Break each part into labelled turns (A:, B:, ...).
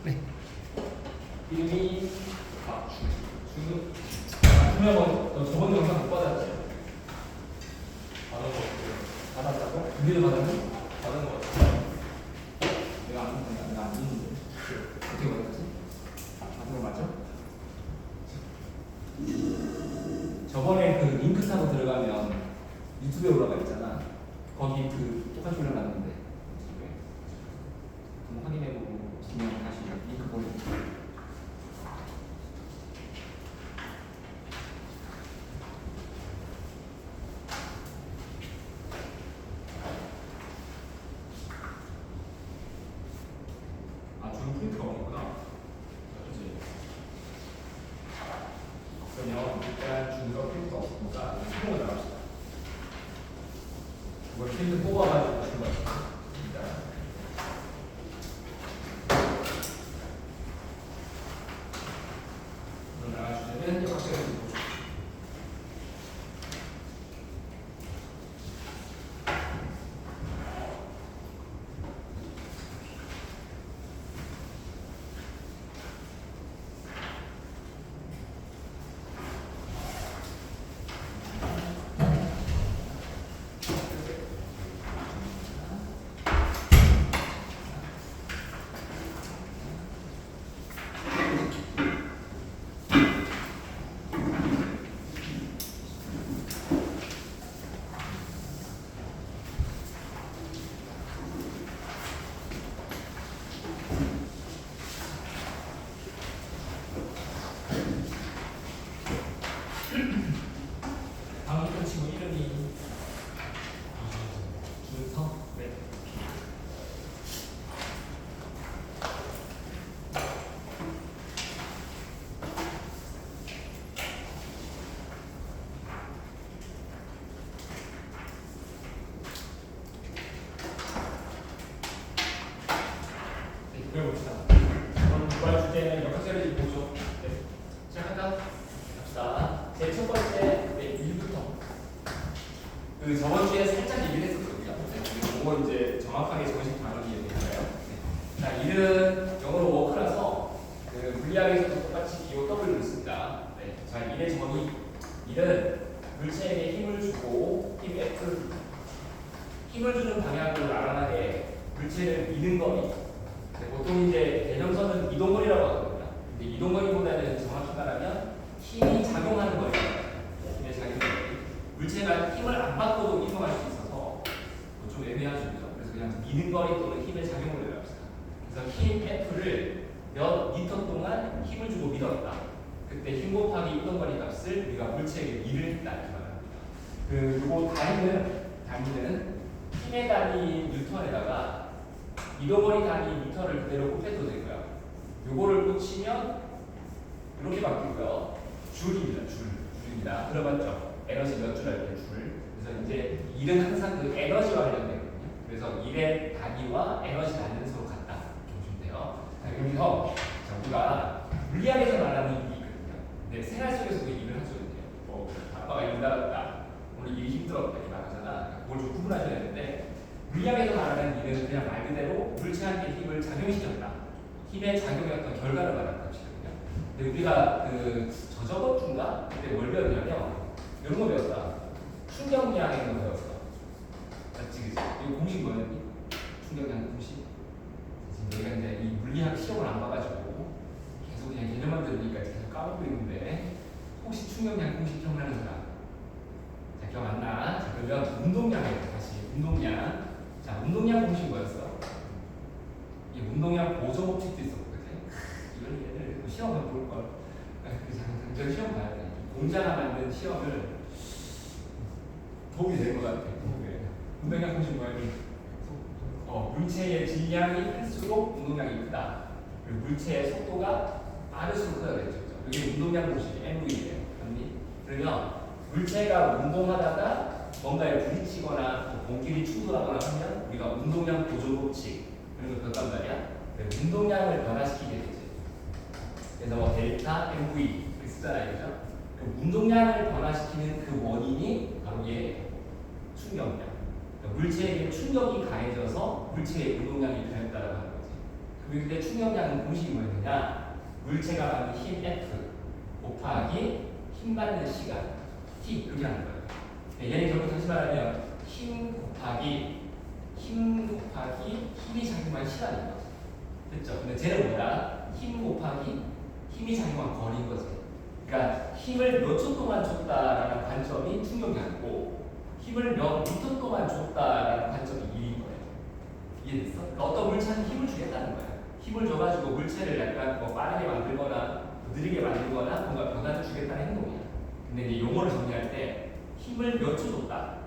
A: 네. 이름이 주면 저번 영상 못 받았지? 받은 거 없어요. 받았다고? 우리도 받았니? 받은 거 같아. 내가 안 받았냐? 내가 안 받는데. 어떻게 받았지? 받은 거 맞죠? 저번에 그 링크 타고 들어가면 유튜브에 올라가 있잖아. 거기 그 똑같이 올려놨는데 한번 확인해보고 있으면 다시 링크 보내줄게. 아, 저는 프린트가 없구나. 그렇지. 그러면 일단 준서 프린트가 없으니까 수동을 나갑시다. 이걸 프린트 뽑아가지고 주는 거야. 방금 친구 이름이 준성? 네. 네, 그려봅시다. 그럼 이번 주제는 역학설을 보죠. 네. 시작할까? 갑시다. 제 첫 번째, 네, 1부터. 그 저번 주에 살짝 얘기를 했었거든요. 네, 그거 이제 정확하게 정식 단어를 얘기해요. 네. 자, 1은 영어로 워크라서 그 물리학에서도 똑같이 BOW를 씁니다. 네. 자, 1의 정의 1은 물체에게 힘을 주고 힘 F 힘을 주는 방향으로 나란하게 물체를 미는 거리. 네, 보통 이제 개념서는 이동거리라고 하거든요. 근데 이동거리보다는 정확히 말하면 힘이 작용하는 거예요. 힘의 작용거리. 물체가 힘을 안 받고도 이동할 수 있어서 좀 애매하죠. 그래서 그냥 미는 거리 또는 힘의 작용거리라고 합시다. 그래서 힘 F를 몇 미터 동안 힘을 주고 밀었다. 그때 힘 곱하기 이동거리 값을 우리가 물체에게 미를 했다. 이렇게 말합니다. 그리고 단위는 힘의 단위 뉴턴에다가 이동거리 단위 미터를 그대로 곱해도 되고요. 요거를 곱치면 이렇게 바뀌고요. 줄입니다. 줄입니다. 들어봤죠? 에너지 몇 줄 알때 줄. 그래서 이제 1은 항상 그 에너지와 관련되거든요. 그래서 1의 단위와 에너지 단위는 서로 같다. 보시면 돼요. 자, 여기서 우리가 물리학에서 말하는 일이 있거든요. 근데 생활 속에서도 일을 할 수 있는데요. 아빠가 일 나갔다. 오늘 일이 힘들었다. 이렇게 말하잖아. 그걸 좀 구분하셔야 되는데 물리학에서 말하는 일은 그냥 말 그대로 물체한테 힘을 작용시켰다. 힘의 작용이었던 결과를 말하는 것이거든요. 근데 우리가 저번 주인가 그때 뭘 배웠냐면 이런 거 배웠다. 충격량의 거 배웠어. 맞지, 그치? 이거 공식 뭐였니? 충격량 공식. 지금 내가 이제 이 물리학 시험을 안 봐가지고 계속 그냥 개념만 들으니까 계속 까먹고 있는데 혹시 충격량 공식 기억나는 사람? 자, 기억 안 나? 자, 그러면 운동량이에요. 다시 운동량. 자, 운동량 공식 뭐였어? 이 운동량 보조 법칙도 있었거든. 이걸 얘를 시험을 볼 걸. 그 시험 봐야 돼. 공자가 만든 시험을 도움이 될 것 같아. 운동량 공식 뭐였니? 물체의 질량이 클수록 운동량이 크다. 그리고 물체의 속도가 빠를수록 크다 그랬죠. 이게 운동량 공식 MV예요. 그러면 물체가 운동하다가 뭔가에 부딪히거나 공끼리 충돌하거나 하면 우리가 운동량 보조 법칙 이런 걸 배웠단 말이야. 운동량을 변화시키게 되지. 그래서 뭐 델타 MV 이렇게 쓰잖아요, 그죠? 그 운동량을 변화시키는 그 원인이 바로 얘 충격량. 그러니까 물체에게 충격이 가해져서 물체의 운동량이 변했다라고 하는 거지. 그때 충격량은 공식이 뭐였느냐? 물체가 받는 힘 F 곱하기 힘 받는 시간 T 이렇게 하는 거예요. 네, 얘는 결국 다시 말하면 힘 곱하기 힘이 작용한 시간인 거죠. 됐죠? 근데 쟤는 뭐야? 힘 곱하기 힘이 작용한 거리인 거지. 그러니까 힘을 몇 초 동안 줬다라는 관점이 충격량이고 힘을 몇 미터 동안 줬다라는 관점이 1인 거예요. 이해됐어? 그러니까 어떤 물체한테 힘을 주겠다는 거야. 힘을 줘가지고 물체를 약간 뭐 빠르게 만들거나 느리게 만들거나 뭔가 변화를 주겠다는 행동이야. 근데 이제 용어를 정리할 때 힘을 몇 초 줬다.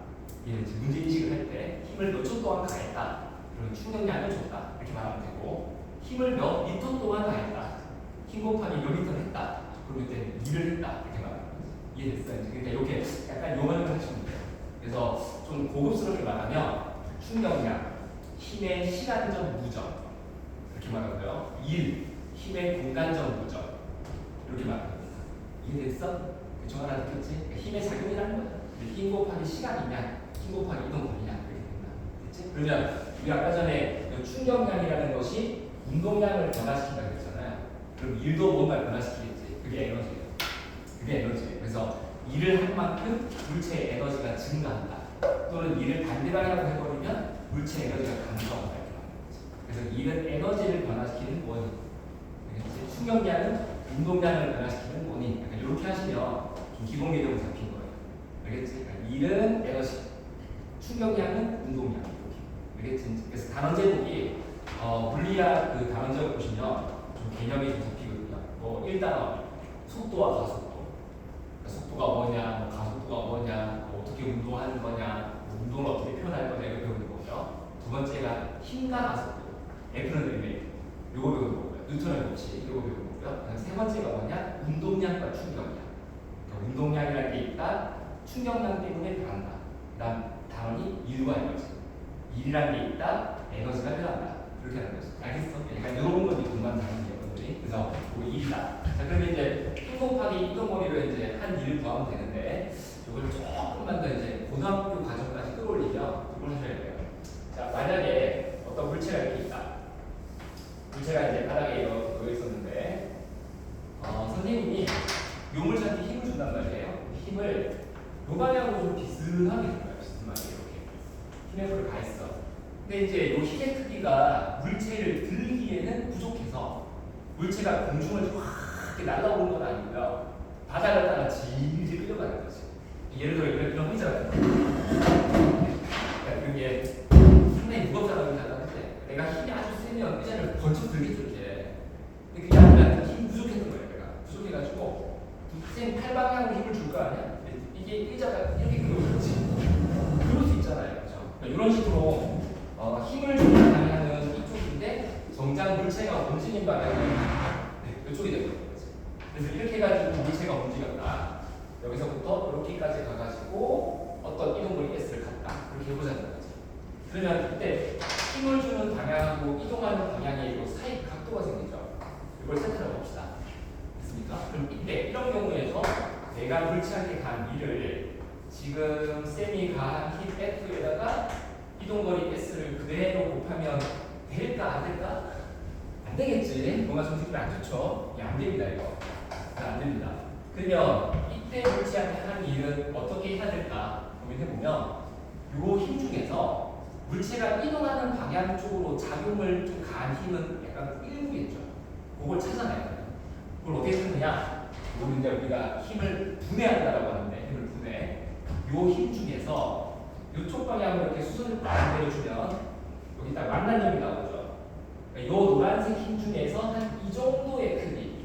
A: 얘는 이제 문제 인식을 할 때 힘을 몇 초 동안 가했다. 그러면 충격량을 줬다. 이렇게 말하면 되고 힘을 몇 미터 동안 가했다. 힘 곱하기 몇 미터를 했다. 그럼 이때 일을 했다. 이렇게 말하는 거지. 이해됐어요? 그러니까 이렇게 약간 용어를 하시면 돼요. 그래서 좀 고급스럽게 말하면 충격량, 힘의 시간적 무적 이렇게 말하고요. 일, 힘의 공간적 무적 이렇게 말합니다. 이해됐어? 저 하나 느꼈지? 그러니까 힘의 작용이라는 거야. 힘 곱하기 시간이냐, 힘 곱하기 이동 거리냐 이렇게 된다. 됐지? 그러면 우리 아까 전에 충격량이라는 것이 운동량을 변화시킨다 그랬잖아요. 그럼 일도 뭔가 변화시키겠지. 그게 에너지예요. 그게 에너지예요. 그래서 일을 한 만큼 물체의 에너지가 증가한다. 또는 일을 반대 방향으로 해버리면 물체 에너지가 감소한다. 이렇게 말하는 거죠. 그래서 일은 에너지를 변화시키는 원인. 알겠지? 충격량은 운동량을 변화시키는 원인. 약간 이렇게 하시면 좀 기본 개념이 잡힌 거예요. 알겠지? 그러니까 일은 에너지, 충격량은 운동량. 이렇게. 알겠지? 그래서 단원 제목이 물리학 그 단원 제목 보시면 좀 개념이 좀 잡히거든요. 뭐 1단원 속도와 가속도. 그러니까 속도가 뭐냐, 뭐 가속도가 뭐냐, 뭐 어떻게 운동하는 거냐, 뭐 운동을 어떻게 표현할 거냐 이거 배우는 거고요. 두 번째가 힘과 가속도, F는 의미, 요거 배우는 거고요. 뉴턴의 법칙, 요거 배우는 거고요. 그다음 세 번째가 뭐냐, 운동량과 충격량. 그러니까 운동량이라는 게 있다, 충격량 때문에 변한다. 그다음 단원이 일과 에너지. 일이라는 게 있다, 에너지가 변한다. 이렇게 하는 거죠. 알겠어? 약간 이런 건지 공간 다른 여러분들이. 그래서 뭐 일이다. 자, 그러면 이제 힘 곱하기 이동 거리로 이제 한 일을 구하면 되는데, 이걸 조금만 더 이제 고등학교 과정까지 끌어올리면 이걸 하셔야 돼요. 자, 만약에 어떤 물체가 이렇게 있다. 물체가 이제 바닥에 놓여 있었는데, 선생님이 요 물체한테 힘을 준단 말이에요. 힘을 요 방향으로 좀 비스듬하게 준 거예요. 비스듬하게 이렇게. 힘의 풀을 가했어. 근데 이제 요 힘의 크기가 물체를 들기에는 부족해서 물체가 공중을 확 이렇게 날아오는 건 아니고요. 바닥을 따라 질질 끌려가는 거지. 예를 들어 이런 의자 같은 거. 그러니까 그게 상당히 무겁다고 생각하는데 내가 힘이 아주 세면 의자를 번쩍 들겠죠 이렇게. 근데 그게 아니라 힘이 부족했던 거예요. 내가 부족해가지고 쌤 팔방향으로 힘을 줄 거 아니야? 이게 의자가 이렇게 끌어오지. 그럴 수 있잖아요. 그렇죠? 그러니까 이런 식으로 힘을 주는 방향은 이쪽인데 정작 물체가 움직인 방향은 이쪽이 되는 거지. 그래서 이렇게 해가지고 물체가 움직였다. 여기서부터 이렇게까지 가가지고 어떤 이동거리 S를 갔다. 이렇게 해보자는 거지. 그러면 이때 힘을 주는 방향하고 이동하는 방향의 이 사이 각도가 생기죠. 이걸 세트해 봅시다. 됐습니까? 그럼 이때 이런 경우에서 내가 물체한테 간 일을 지금 쌤이 가한 힘 F에다가 이동거리 S를 그대로 곱하면 될까 안 될까? 안 되겠지. 뭔가 좀 느낌이 안 좋죠? 안 됩니다 이거. 안 됩니다. 그러면 이때 물체한테 한 일은 어떻게 해야 될까 고민해보면 요 힘 중에서 물체가 이동하는 방향 쪽으로 작용을 좀 가한 힘은 약간 일부겠죠. 그걸 찾아내야 돼요. 그걸 어떻게 찾느냐? 이건 이제 우리가 힘을 분해한다라고 하는데 힘을 분해. 요 힘 중에서 이쪽 방향으로 이렇게 수선을 딱 내려주면 여기 딱 만난 힘이 나오죠. 그러니까 요 노란색 힘 중에서 한 이 정도의 크기,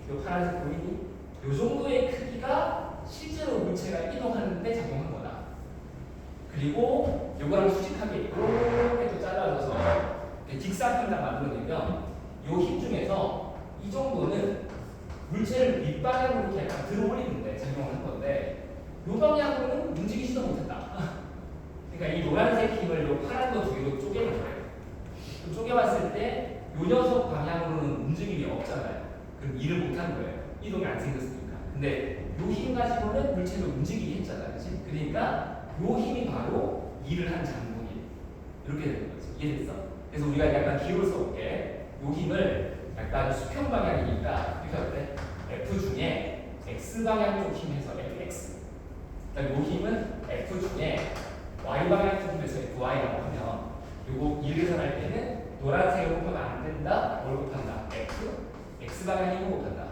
A: 요 파란색 보이니? 요 정도의 크기가 실제로 물체가 이동하는데 작용한 거다. 그리고 요거랑 수직하게 이렇게 또 잘라줘서 직사각형을 만들어내면 요 힘 중에서 이 정도는 물체를 윗방향으로 이렇게 약간 들어 올리는데 작용을 한 건데 요 방향으로는 움직이지도 못했다. 그러니까 이 노란색 힘을 요 파란 거 두 개로 쪼개는 거예요. 쪼개봤을 때 요 녀석 방향으로는 움직임이 없잖아요. 그럼 일을 못하는 거예요. 이동이 안 생겼으니까. 근데 요 힘 가지고는 물체를 움직이게 했잖아요. 그치? 그러니까 요 힘이 바로 일을 한 장본인. 이렇게 되는 거지. 이해됐어? 그래서 우리가 약간 기호를 써볼게. 요 힘을 약간 수평 방향이니까 이렇게 어때? F 중에 X 방향 쪽 힘에서 Fx. 그러니까 요 힘은 F 중에 Y 방향 쪽 힘에서 Fy라고 하면 요거 일을 계산할 때는 노란색을 곱하면 안 된다. 뭘 곱한다? X 방향 힘을 곱한다.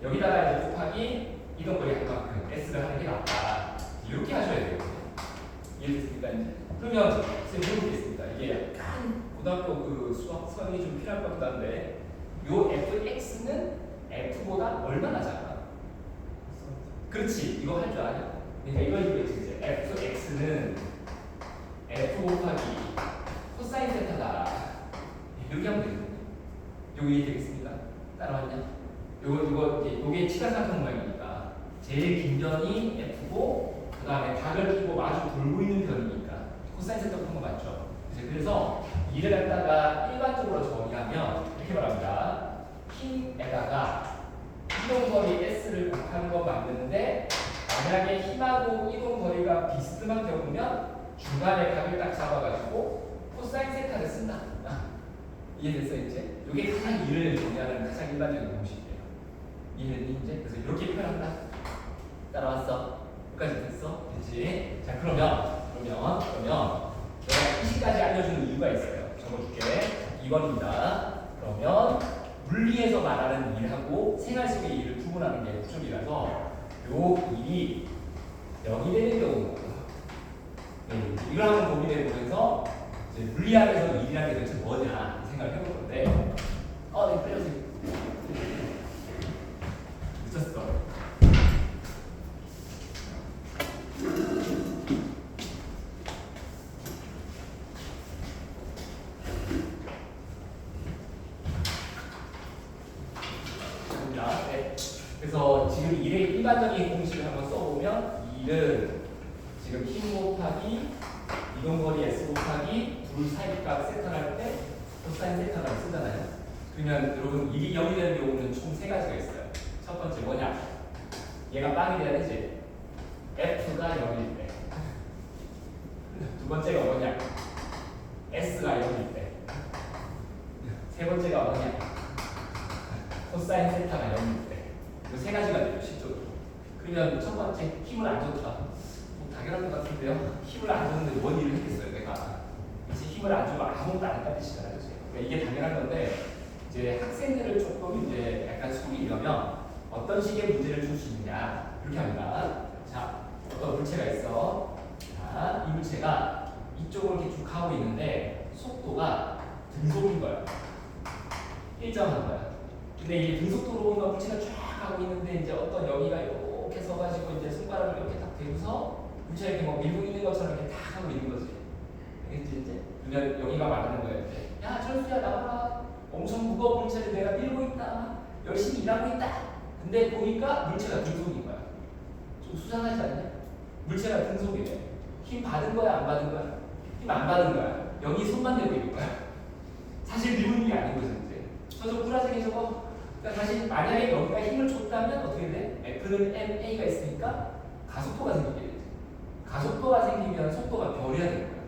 A: 여기다가 이제 곱하기 이동 거리 할 만큼 S를 하는 게 낫다. 이렇게 하셔야 되거든요. 이해됐습니까? 이제? 그러면 선생님 모르겠습니다. 이게 약간 고등학교 그 수학이 좀 필요할 것 같은데 요 fx는 f보다 얼마나 작아? 그렇지. 이거 할 줄 아냐? 그러니까 이걸 이제 fx는 f 곱하기 코사인 세타다. 이렇게 하면 되거든요. 요거 이해되겠습니까? 따라왔냐? 요게 치각삼각 모양이니까 제일 긴 변이 f고 그 다음에 각을 끼고 마주 돌고 있는 변이니까 코사인 세타 푼 거 맞죠? 그래서 이를 갖다가 일반적으로 정의하면 이렇게 말합니다. 힘에다가 이동거리 S를 곱하는 거 맞는데 만약에 힘하고 이동거리가 비스듬한 경우면 중간에 각을 딱 잡아가지고 코사인 세타를 쓴다. 이해됐어 이제? 이게 가장 이를 정의하는 가장 일반적인 공식이에요. 이해됐니 이제? 그래서 이렇게 표현한다. 따라왔어? 여기까지 됐어? 됐지? 자 그러면 내가 이시까지 알려주는 이유가 있어요. 적어줄게. 2번입니다. 그러면 물리에서 말하는 일하고 생활 속의 일을 구분하는 게 목적이라서 요 일이 0이 되는 경우 이걸 한번 고민해 보면서 물리학에서 일이라는 게 도대체 뭐냐 생각을 해볼 건데 네, 빼주세요. 늦었어. 그래서 지금 일의 일반적인 공식을 한번 써보면 일은 지금 힘 곱하기 이동거리 S 곱하기 둘 사이값 세타할 때 코사인 세타라고 쓰잖아요. 그러면 여러분 일이 0이 되는 경우는 총 세 가지가 있어요. 첫 번째 뭐냐? 얘가 빵이 돼야 되지. F가 0일 때. 두 번째가 뭐냐? S가 0일 때. 세 번째가 뭐냐? 코사인 세타가 0일 때. 이 세 가지가 되죠, 실적으로. 그러면 첫 번째, 힘을 안 줬다. 뭐 당연한 것 같은데요. 힘을 안 줬는데 뭔 일을 했겠어요, 내가. 그치, 힘을 안 주고 아무것도 안 했다는 뜻이잖아요. 그러니까 이게 당연한 건데, 이제 학생들을 조금 이제 약간 숙이려면 어떤 식의 문제를 줄 수 있느냐. 이렇게 합니다. 자, 어떤 물체가 있어. 자, 이 물체가 이쪽으로 이렇게 쭉 가고 있는데, 속도가 등속인 거야. 일정한 거야. 근데 이 등속도로 오는 물체가 쫙 가고 있는데 이제 어떤 여기가 이렇게 서가지고 이제 손가락을 이렇게 딱 대고서 물체가 이렇게 뭐 밀고 있는 것처럼 이렇게 딱 하고 있는 거지. 알겠지 이제? 그러면 여기가 말하는 거예요. 야 철수야 나와라. 엄청 무거운 물체를 내가 밀고 있다. 열심히 일하고 있다. 근데 보니까 물체가 등속인 거야. 좀 수상하지 않냐? 물체가 등속이래. 힘 받은 거야 안 받은 거야? 힘 안 받은 거야. 여기 손만 대고 있는 거야. 사실 밀고 있는 게 아닌 거지 이제. 저거 불화생이 저거. 그러니까 다시 만약에 여기가 힘을 줬다면 어떻게 돼? F는 MA가 있으니까 가속도가 생기게 되지. 가속도가 생기면 속도가 변해야 되는 거야.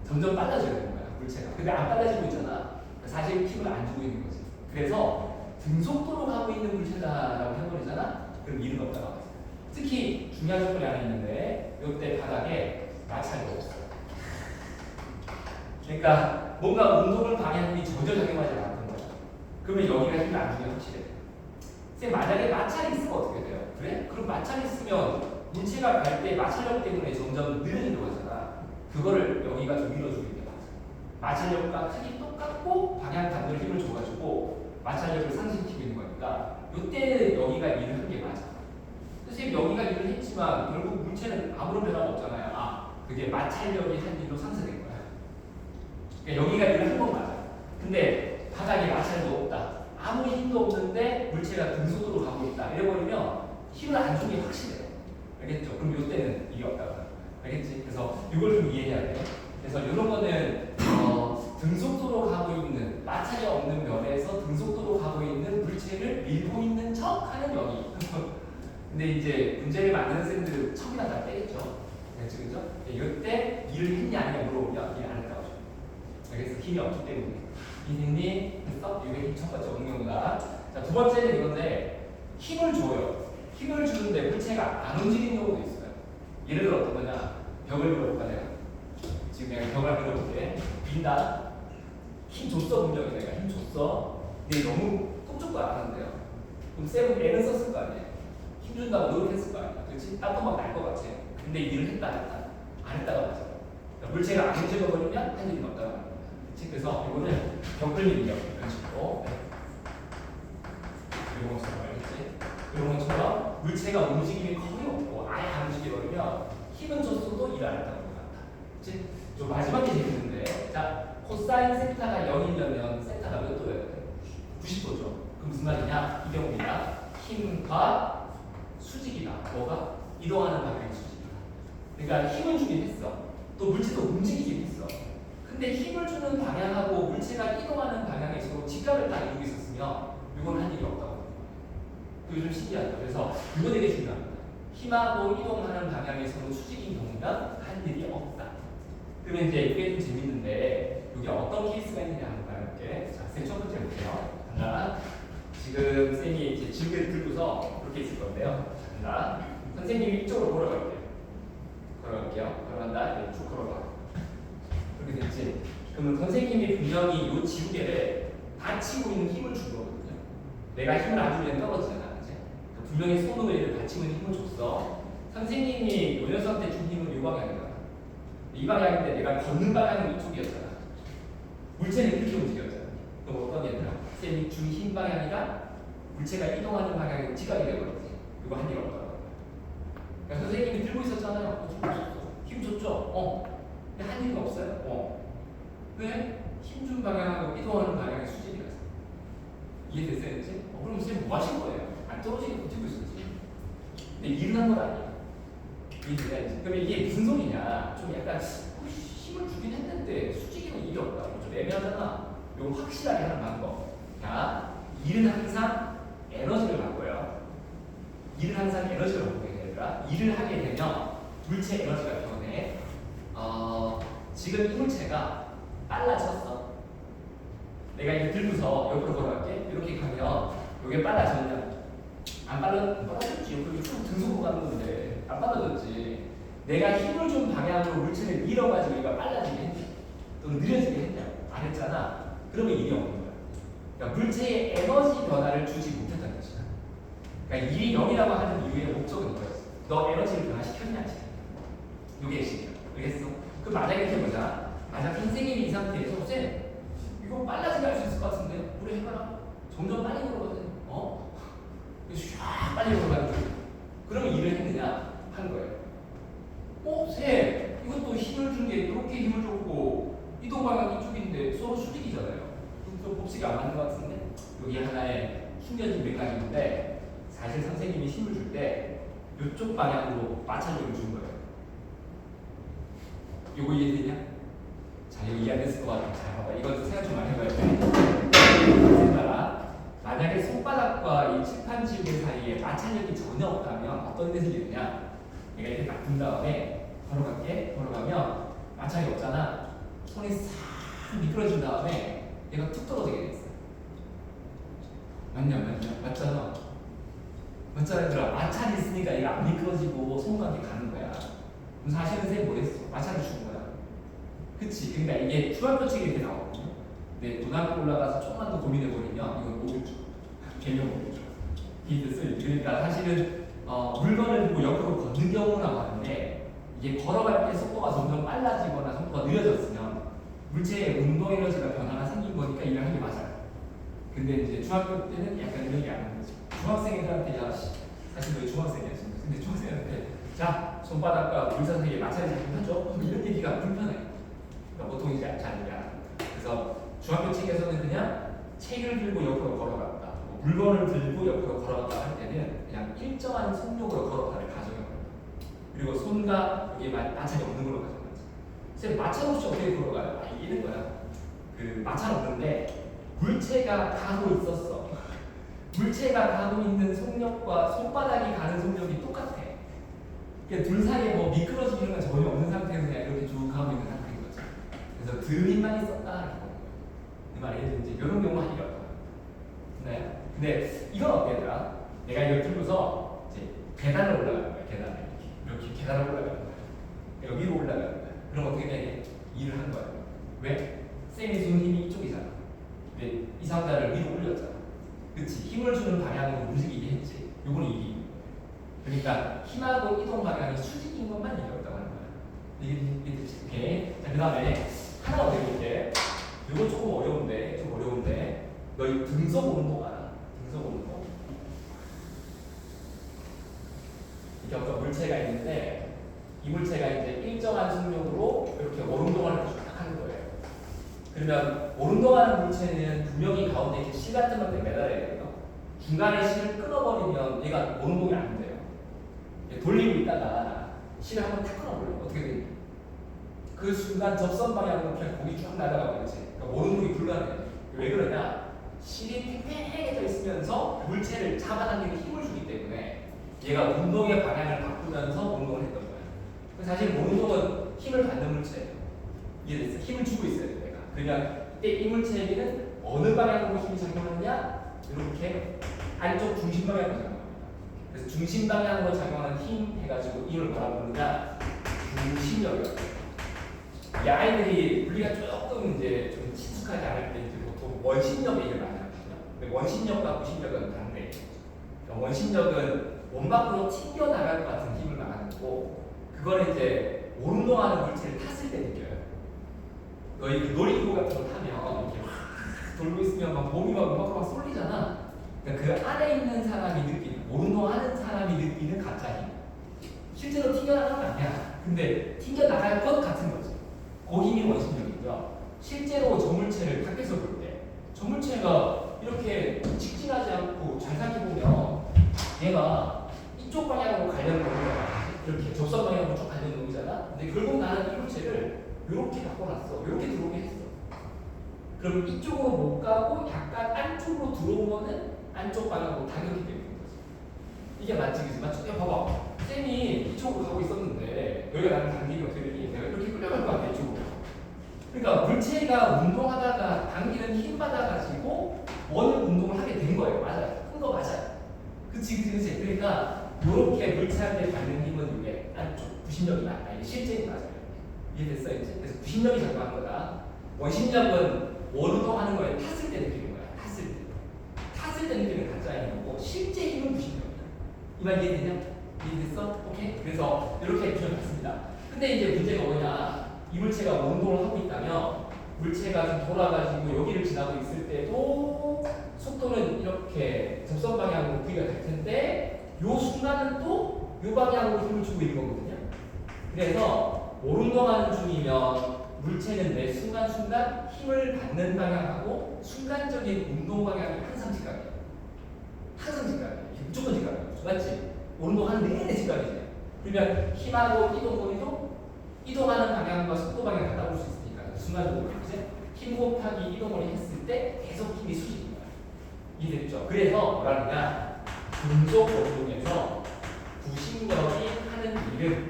A: 점점 빨라져야 되는 거야, 물체가. 근데 안 빨라지고 있잖아. 사실 힘을 안 주고 있는 거지. 그래서 등속도로 가고 있는 물체다라고 해버리잖아. 그럼 일은 없다고 하죠. 특히 중요한 조건이 하나 있는데 이때 바닥에 마찰이 없어요. 그러니까 뭔가 운동을 방향이 전혀 작용하지 않는 거야. 그러면 여기가 힘을 안 주면 확실해. 쌤 만약에 마찰이 있으면 어떻게 돼요? 그래? 그럼 마찰이 있으면 물체가 갈 때 마찰력 때문에 점점 느려지는 거잖아. 그거를 여기가 좀 밀어주고 있는 거야. 마찰력과 크기 똑같고 방향 반대로 힘을 줘가지고 마찰력을 상승시키고 있는 거니까 이때 여기가 일을 한 게 맞아. 선생님 여기가 일을 했지만 결국 물체는 아무런 변화가 없잖아요. 그게 마찰력이 한 일로 상쇄된 거야. 그러니까 여기가 일을 한 건 맞아. 근데 바닥에 마찰도 없다. 아무 힘도 없는데 물체가 등속도로 가고 있다. 이래버리면 힘을 안 주는 게 확실해요. 알겠죠? 그럼 이때는 이게 없다고 하는 거야. 알겠지? 그래서 이걸 좀 이해해야 돼요. 그래서 이런 거는 등속도로 가고 있는 마찰이 없는 면에서 등속도로 가고 있는 물체를 밀고 있는 척하는 여기. 근데 이제 문제를 만드는 쌤들은 척이나 다 빼겠죠. 그렇죠? 그죠? 이때 일을 했냐 아니냐 물어보면 일 안 했다고 하죠. 알겠어? 힘이 없기 때문에. 이생리 됐어? 이게 첫 번째 응용가. 자, 두 번째는 이건데 힘을 줘요. 힘을 주는데 물체가 안 움직이는 경우도 있어요. 예를 들어 어떤 거냐? 벽을 그려볼까 내가. 지금 내가 벽을 그려볼게. 빈다. 힘 줬어 분명히 내가 힘 줬어. 근데 너무 뚝뚝도 안 하는데요. 그럼 쌤은 애는 썼을 거 아니에요. 힘 준다고 노력했을 거 아니야. 그렇지? 땀도 막 날 것 같아. 근데 일을 했다 안 했다? 안 했다가 맞아. 물체가 안 움직여버리면 할 일이 없다고 합니다. 그래서 이거는 벽걸림이요. 이런 식으로. 이런 것처럼 알겠지? 이런 것처럼 물체가 움직임이 거의 없고 아예 안 움직여버리면 힘은 줬어도 일 안 했다고 같다. 그치? 좀 마지막에 재밌는데 자 코사인 세타가 0이면 세타가 몇 도여야 돼? 90도죠. 그럼 무슨 말이냐? 이 경우입니다. 힘과 수직이다. 뭐가? 이동하는 방향의 수직이다. 그러니까 힘을 주긴 했어. 또 물체도 움직이긴 했어. 근데 힘을 주는 방향하고 물체가 이동하는 방향에 서로 직각을 딱 이루고 있었으면 이건 할 일이 없다고. 그게 좀 신기하죠. 그래서 이거 되게 중요합니다. 힘하고 이동하는 방향에 서로 수직인 경우면 할 일이 없다. 그러면 이제 이게 좀 재밌는데 이게 어떤 케이스가 있느냐 한번 봐볼게. 자, 쌤 첫 번째 볼게요. 하나, 지금 쌤이 이제 지우개를 들고서 이렇게 있을 건데요. 하나, 선생님이 이쪽으로 걸어갈게요. 걸어간다. 이렇게 쭉 걸어가. 그렇게 됐지. 그러면 선생님이 분명히 이 지우개를 받치고 있는 힘을 준 거거든요. 내가 힘을 안 주면 떨어지잖아. 그치? 분명히 손으로 얘를 받치고 있는 힘을 줬어. 선생님이 요 녀석한테 준 힘은 이 방향이다. 이 방향인데 내가 걷는 방향은 이쪽이었잖아. 물체는 이렇게 움직였잖아. 그럼 어떤 얘들아? 쌤이 준 힘 방향이랑 물체가 이동하는 방향이 지각이 되어버렸지. 이거 한 일 없더라고. 그러니까 선생님이 들고 있었잖아요. 힘 줬죠? 근데 한 일은 없어요? 왜? 힘 준 방향하고 이동하는 방향의 수직이라서. 이해됐어요? 그치? 그럼 쌤 뭐 하신 거예요? 안 떨어지게 버티고 있었지. 근데 일은 한 건 아니야. 이해돼야지. 그러면 이게 무슨 소리냐? 좀 약간 힘을 주긴 했는데 수직이면 일이 없다. 좀 애매하잖아. 이거 확실하게 하는 방법. 자, 일은 항상 에너지를 바꿔요. 일은 항상 에너지를 바꾸게 되니까 일을 하게 되면 물체 에너지가 변해. 지금 이 물체가 빨라졌어. 내가 이거 들고서 옆으로 걸어갈게. 이렇게 가면 이게 빨라졌냐? 안 빨라졌지. 여기 쭉 등속으로 가는 건데 안 빨라졌지. 내가 힘을 준 방향으로 물체를 밀어가지고 얘가 빨라지게 했냐? 또 느려지게 했냐? 안 했잖아. 그러면 일이 없는 거야. 그러니까 물체의 에너지 변화를 주지 못했다는 것이야. 그러니까 일이 0이라고 하는 이유의 목적은 이거였어. 너 에너지를 변화시켰냐 안 시켰냐? 이게 핵심이야. 알겠어? 그럼 만약에 이렇게 보자. 만약 선생님이 이 상태에서 쌤 이거 빨라지게 할 수 있을 것 같은데 우리 해봐라. 점점 빨리 걸어가세요. 쫙 빨리 걸어가는 거예요. 그러면 일을 했느냐? 한 거예요. 쌤 이것도 힘을 준 게 이렇게 힘을 줬고 이동 방향 이쪽인데 서로 수직이잖아요. 그럼 법칙이 안 맞는 것 같은데 여기 하나의 숨겨진 메커니즘인데 사실 선생님이 힘을 줄 때 이쪽 방향으로 마찰력을 준 거예요. 이거 이해되냐? 자, 이거 이해 안 됐을 것 같아. 자, 봐봐. 이것도 생각 좀 많이 해봐야 돼. 따라 만약에 손바닥과 이 칠판 지우개 사이에 마찰력이 전혀 없다면 어떤 일이 생기느냐? 내가 이렇게 딱 든 다음에 걸어갈게. 걸어가면 마찰이 없잖아. 손이 싹 미끄러진 다음에 얘가 툭 떨어지게 돼 있어. 맞냐? 맞잖아. 맞잖아, 얘들아. 마찰이 있으니까 얘가 안 미끄러지고 손과 이렇게 가는 거야. 그럼 사실은 선생님 뭐랬어? 마찰을 주는 거야. 그치? 그러니까 이게 중학교 책에 이렇게 나오거든요. 근데 고등학교 올라가서 조금만 더 고민해버리면 이건 오류죠. 개념 오류죠. 이해됐어요? 그러니까 사실은 물건을 들고 옆으로 걷는 경우나 많은데 이게 걸어갈 때 속도가 점점 빨라지거나 속도가 느려졌으면 물체의 운동 에너지가 변화가 생긴 거니까 이걸 하는 게 맞아요. 근데 이제 중학교 때는 약간 이런 게 안 하는 거죠. 중학생들한테 사실 왜 중학생이야 지금? 근데 중학생한테 자 손바닥과 물살 사이에 마찰이 하죠? 이런 얘기가 불편해. 그러니까 보통 이제 잘 이해하는. 그래서 중학교 책에서는 그냥 책을 들고 옆으로 걸어갔다, 물건을 들고 옆으로 걸어갔다 할 때는 그냥 일정한 속력으로 걸어가를 가정해요. 그리고 손과 여기 마찰이 없는 걸로 가정하지. 쌤 마찰 없이 어떻게 걸어가요? 이기는 거야. 그 마찰 없는데 물체가 가고 있었어. 물체가 가고 있는 속력과 손바닥이 가는 속력이 똑같아. 그러니까 둘 사이에 뭐 미끄러지는 건 전혀 없는 상태에서 그냥 이렇게 쭉 가고 있는 상태인 거죠. 그래서 덜 힘만 있었다. 말이 이제 이런 경우 하기가 어려워요. 네. 근데 이건 어떻게 되더라? 내가 이걸 들고서 이제 계단을 올라가는 거야. 계단을 이렇게 계단을 올라가는 거야. 내가 위로 올라가는 거야. 그럼 어떻게 되냐? 일을 한 거야. 왜? 쌤이 주는 힘이 이쪽이잖아. 근데 이 상자를 위로 올렸잖아. 그치? 힘을 주는 방향으로 움직이게 했지. 요거는 일이. 그러니까 힘하고 이동 방향이 수직인 것만 얘기했다고 하는 거야. 이게 됐지? 오케이. 자, 그 다음에 하나 더 드릴게. 이거 조금 어려운데 너희 등속 운동 알아? 등속 운동. 이게 어떤 물체가 있는데 이 물체가 이제 일정한速력으로 이렇게 오른동안을 쭉 하는 거예요. 그러면 오른동하는 물체는 분명히 가운데 이렇게 실 같은 것들이 매달려야 돼요. 중간에 실을 끊어버리면 얘가 오른동이 안 돼요. 돌리고 있다가 실을 한번 탁 끊어버려요. 어떻게 되니? 그 순간 접선 방향으로 그냥 공이 쭉 날아가고 그렇지. 그러니까 오른동이 불가능해요. 왜 그러냐? 실이 팽팽해져 있으면서 물체를 잡아당기는 힘을 주기 때문에 얘가 운동의 방향을 바꾸면서 운동을 했던 거예요. 사실 오른동은 힘을 받는 물체예요. 이해됐어? 힘을 주고 있어야 돼, 내가. 그러면 이때 이 물체에게는 어느 방향으로 힘이 작용하느냐? 이렇게 안쪽 중심 방향으로 작용합니다. 그래서 중심 방향으로 작용하는 힘 해가지고 이걸 뭐라고 부르냐? 중심력이라고. 이 아이들이 우리가 조금 이제 좀 친숙하지 않을 때 이제 보통 원심력 얘기를 많이 하거든요. 근데 원심력과 무심력은 반대예요. 그러니까 원심력은 원 밖으로 튕겨 나갈 것 같은 힘을 말하는 거고, 그거는 이제 오른동하는 물체를 탔을 때 느껴요. 너희 그 놀이기구 같은 거 타면 이렇게 막 돌고 있으면 막 몸이 막 밖으로 막 쏠리잖아. 그러니까 그 안에 있는 사람이 느끼는, 오른동하는 사람이 느끼는 가짜 힘. 실제로 튕겨 나가는 거 아니야. 근데 튕겨 나갈 것 같은 거지. 그 힘이 원심력이고요. 실제로 저 물체를 밖에서 볼 때, 저 물체가 이렇게 직진하지 않고 잘 살펴보면 얘가 이쪽 방향으로 가려는 놈이잖아. 이렇게 접선 방향으로 쭉 가려는 놈이잖아. 근데 결국 나는 이 물체를 이렇게 바꿔놨어. 이렇게 들어오게 했어. 그럼 이쪽으로 못 가고 약간 안쪽으로 들어오면은 안쪽 방향으로 당겼기 때문인 거지. 이게 맞지, 그지? 맞죠? 야, 봐봐. 쌤이 이쪽으로 가고 있었는데 여기가 나는 당기기 어떻게 되니? 내가 이렇게 끌려갈 거 아니야, 이쪽으로. 그러니까 물체가 운동하다가 당기는 힘 받아가지고 원을 운동을 하게 된 거예요. 맞아요. 큰 거 맞아요. 그치. 그러니까 이렇게 물체한테 받는 힘은 이게 안쪽 부심력이 맞다. 이게 실제는 맞아요. 이해됐어 이제? 그래서 부심력이 작용하는 거다. 원심력은 원운동하는 거에 탔을 때 느끼는 거야. 탔을 때 느끼는 가짜 힘이고 실제 힘은 부심력이야. 이 말 이해되냐? 이해됐어? 오케이? 그래서 이렇게 표현했습니다. 근데 이제 문제가 뭐냐? 이 물체가 운동을 하고 있다면 물체가 좀 돌아가지고 여기를 지나고 있을 때도 속도는 이렇게 접선 방향으로 V가 될 텐데 요 순간은 또 요 방향으로 힘을 주고 있는 거거든요. 그래서 오른동하는 중이면 물체는 매 순간순간 힘을 받는 방향하고 순간적인 운동 방향이 항상 직각이에요. 항상 직각이에요. 무조건 직각이에요. 맞지? 오른동하는 내내 직각이지. 그러면 힘하고 이동거리도 이동하는 방향과 속도 방향 다 따올 수 있으니까 순간적으로 이제 힘 곱하기 이동거리 했을 때 계속 힘이 수직인 거야. 이해됐죠? 그래서 뭐라느냐? 금속 원동에서 부심력이 하는 일은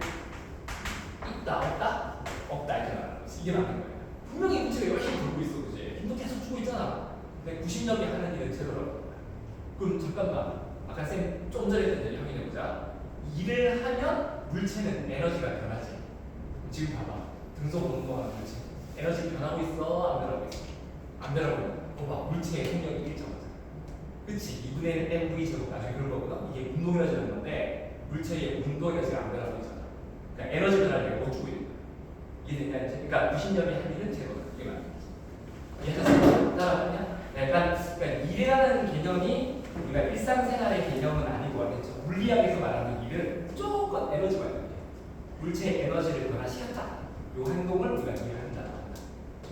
A: 있다 없다? 없다 이렇게 말하는 거지. 이게 맞는 거예요. 분명히 물체가 열심히 돌고 있어, 그지? 힘도 계속 주고 있잖아. 근데 부심력이 하는 일은 제로라고 합니다. 그럼 잠깐만, 아까 쌤 좀 전에 했던 얘기 확인해보자. 일을 하면 물체는 에너지가 변하지. 지금 봐봐, 등속 운동하는 물체 에너지 변하고 있어? 안 변하고 있어? 안 변하고 있어. 봐봐, 물체의 속력이 일정하잖아. 그치? 2분의 1 mv 제곱 나중에 그런 거구나. 이게 운동 에너지라는 건데 물체의 운동 에너지가 안 변하고 있잖아. 그러니까 에너지 변화를 못 주고 있는 거야. 이해되냐? 그러니까 부심력이 한 일은 제로다. 이게 맞는 거지. 이해했어? 따라가냐? 약간 그러니까 일이라는 개념이 우리가 일상생활의 개념은 아니고 알겠죠? 물리학에서 말하는 일은 무조건 에너지가 있는 거예요. 물체의 에너지를 변화시켰다. 요 행동을 우리가 이해한다.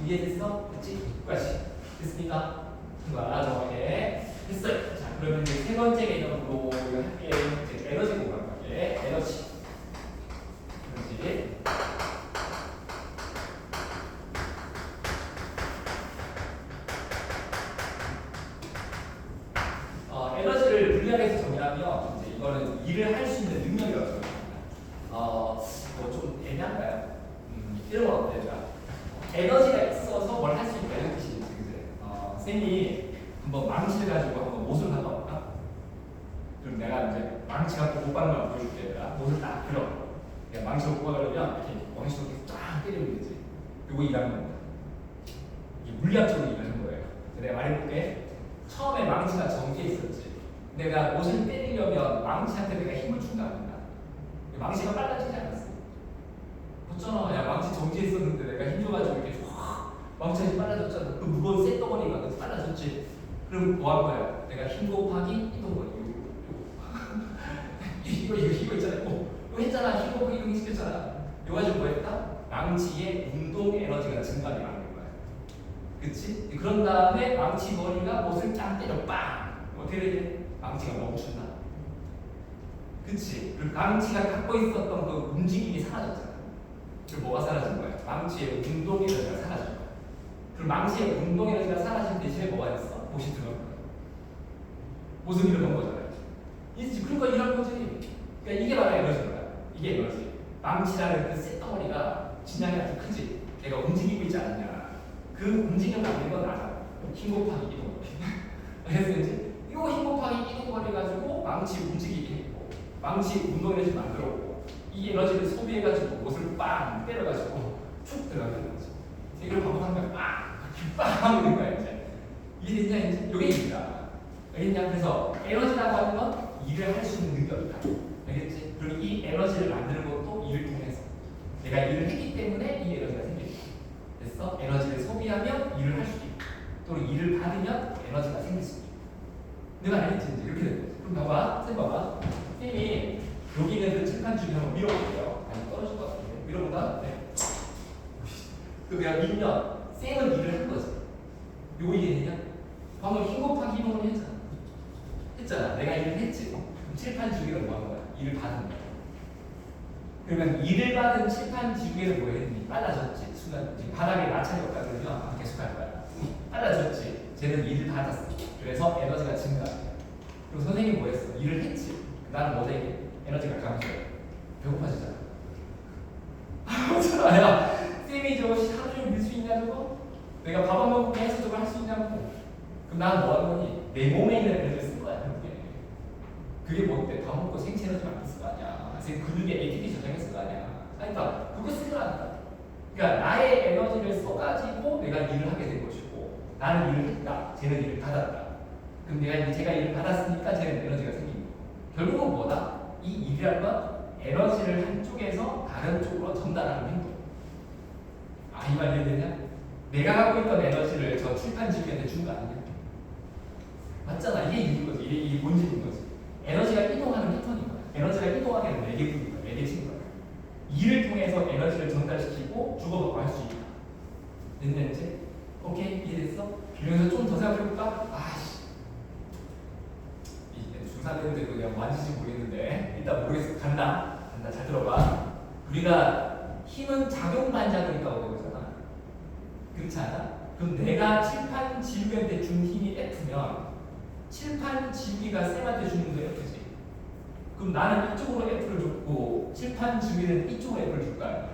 A: 이해됐어? 그치? 여기까지 됐습니까? 한번 정확하게 됐어요. 자, 그러면 이제 세 번째 개념으로 우리가 할게 이제 에너지 공간관계. 에너지. 에너지를 물리학에서 정의하면 이제 이거는 일을 할 수 있는 능력이라고 생각합니다. 뭐 좀 애매한가요? 이런 건 어때요? 에너지가 있어서 뭘 할 수 있다 이런 뜻이겠지, 그지? 망치를 가지고 한번 못을 갖다 볼까? 그럼 내가 이제 망치 갖고 못 받는 걸 보여줄게. 내가 못을 딱 들어. 내가 망치로 못 받으려면 이렇게 원시로 쫙 때리면 되지. 요거 일하는 겁니다. 이게 물리학적으로 일하는 거예요. 내가 말해볼게. 처음에 망치가 전기에 있었지. 내가 못을 때리려면 망치한테 내가 힘을 준다 안 된다. 망치가 빨라지지 않았어. 봤잖아. 야, 망치 정지에 있었는데 내가 힘줘가지고 이렇게 확 망치가 빨라졌잖아. 그 무거운 쇳덩어리가 그래서 빨라졌지. 그럼 뭐 할 거야? 내가 힘 곱하기 이 덩어리. 이거 있잖아. 이거 했잖아. 힘 곱하기 이거 시켰잖아. 이거 가지고 뭐 했다? 망치의 운동 에너지가 증가하게 만든 거야. 그치? 그런 다음에 망치 머리가 못을 짱 때려 빵! 어떻게 되지? 망치가 멈춘다. 그치? 그리고 망치가 갖고 있었던 그 움직임이 사라졌잖아. 그럼 뭐가 사라진 거야? 망치의 운동 에너지가 사라진 거야. 그럼 망치의 운동 에너지가 사라진 대신에 뭐가 있어? 못이 들어간 거야. 못은 일어난 거잖아요. 이지 그러니까 일어난 거지. 그러니까 이게 바로 에너지인 거야. 이게 에너지. 망치라는 그 쇳덩어리가 진양이 아주 크지. 내가 움직이고 있지 않느냐. 그 움직임을 만든 건 나잖아. 힘 곱하기 이동거리. 알겠지? 이거 힘 곱하기 이동거리 가지고 망치 움직이게 했고, 망치 운동에너지 만들었고, 이 에너지를 소비해가지고 못을 빵 때려가지고 쭉 들어가는 거지. 이걸 반복하는 거야. 빵 하는 거야 이제. 이해됐냐 이제? 이게 일이다. 알겠냐? 그래서 에너지라고 하는 건 일을 할 수 있는 능력이다. 알겠지? 그리고 이 에너지를 만드는 것도 일을 통해서. 내가 일을 했기 때문에 이 에너지가 생긴다. 됐어? 에너지를 소비하면 일을 할 수 있고, 또는 일을 받으면 에너지가 생길 수 있고. 내가 알겠지? 이제 이렇게 되는 거지. 그럼 봐봐. 쌤 봐봐. 쌤이 여기는 그 칠판 중에 한번 밀어볼게요. 아니 떨어질 것 같은데. 밀어본다? 네. 그 내가 밀면 쌤은 일을 한 거지. 요거 이해되냐? 방금 힘 곱하기 이동을 했잖아. 내가 일을 했지. 그럼 칠판 주기는 뭐 하는 거야? 일을 받은 거야. 그러면 일을 받은 칠판 지구에는 뭐 했니? 빨라졌지. 순간 바닥에 마찰이 없다 그러면 계속 할 거야. 빨라졌지. 쟤는 일을 받았어. 그래서 에너지가 증가해. 그리고 선생님이 뭐 했어? 일을 했지. 나는 뭐 되게 에너지가 감소해. 배고파지잖아. 야, 쌤이 저거 하루 종일 밀 수 있냐 저거? 내가 밥 안 먹고 해서 저거 할 수 있냐고. 그럼 나는 뭐 하는 거니? 내 몸에 있는 에너지를 쓸 거야. 그게 뭔데? 밥 먹고 생체 에너지 만들었을 거 아니야. 근육에 ATP 저장했을 거 아니야. 그러니까 그거 쓰라니까. 그러니까 나의 에너지를 써가지고 내가 일을 하게 된 것이고, 나는 일을 했다. 쟤는 일을 받았다. 그럼 제가 일을 받았으니까 쟤는 에너지가 생긴 거. 결국은 뭐다? 이 일이라는 건 에너지를 한쪽에서 다른 쪽으로 전달하는 행동. 아, 이 말 이해되냐? 내가 갖고 있던 에너지를 저 칠판 지구한테 준 거 아니냐? 맞잖아. 이게 일인 거지. 이게 본질인 거지. 에너지가 이동하는 패턴인 거야. 에너지가 이동하게 하는 매개분인 거야. 매개체인 거야. 일을 통해서 에너지를 전달시키고 주고받고 할 수 있다. 됐냐 이제? 오케이? 이해됐어? 그래서 좀 더 생각해볼까? 아씨, 중3 때인데 그냥 완전히 모르겠는데 일단 모르겠어. 간다. 잘 들어봐. 우리가 힘은 작용 반작용이 있다고 배우잖아. 그렇지 않아? 그럼 내가 칠판 지우개한테 준 힘이 F면 칠판 지우개가 쌤한테 주는 게 F지. 그럼 나는 이쪽으로 F를 줬고 칠판 지우개는 이쪽으로 F를 줄 거 아니야.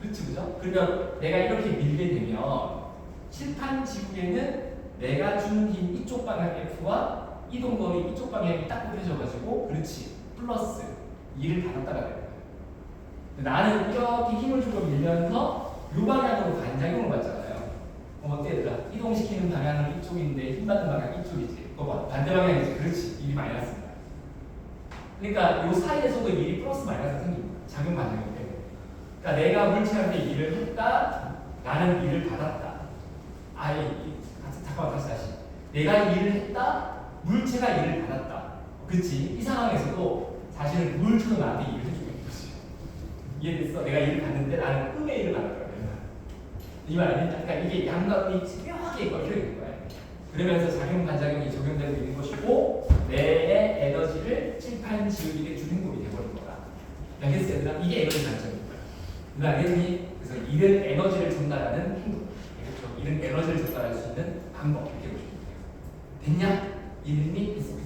A: 그렇지, 그죠? 그러면 내가 이렇게 밀게 되면 칠판 지우개는 내가 준 힘 이쪽 방향 F와 이동거리 이쪽 방향이 딱 곱해져가지고 그렇지 플러스 2를 받았다가 되는 거야. 나는 이렇게 힘을 주고 밀면서 이 방향으로 반작용을 받잖아요. 어때 얘들아? 이동시키는 방향은 이쪽인데 힘 받는 방향 이쪽이지. 그거 봐. 반대 방향이지. 그렇지. 1이 마이너스입니다. 그러니까 이 사이에서도 1이 플러스 마이너스 생깁니다. 작용 반작용 때문에. 그러니까 내가 물체한테 일을 했다. 나는 일을 받았다. 잠깐만 다시. 내가 일을 했다. 물체가 일을 받았다. 그치? 이 상황에서도 사실은 물체도 나한테 일을 해주고 있는 거지. 이해됐어? 내가 일을 받는데 나는 꿈의 일을 받았다. 이 말 아니냐? 그러니까 이게 양감이 묘하게 걸려 있는 거야. 그러면서 작용 반작용이 적용되고 있는 것이고 내 에너지를 칠판 지우기에 준 행동이 되버린 거다. 알겠어 얘들아? 이게 에너지 단점인 거야. 누나 알겠니? 그래서 이런 에너지를 전달하는 행동. 그렇죠? 이런 에너지를 전달할 수 있는 방법 이렇게 보시면 돼요. 됐냐? 이름이 있어.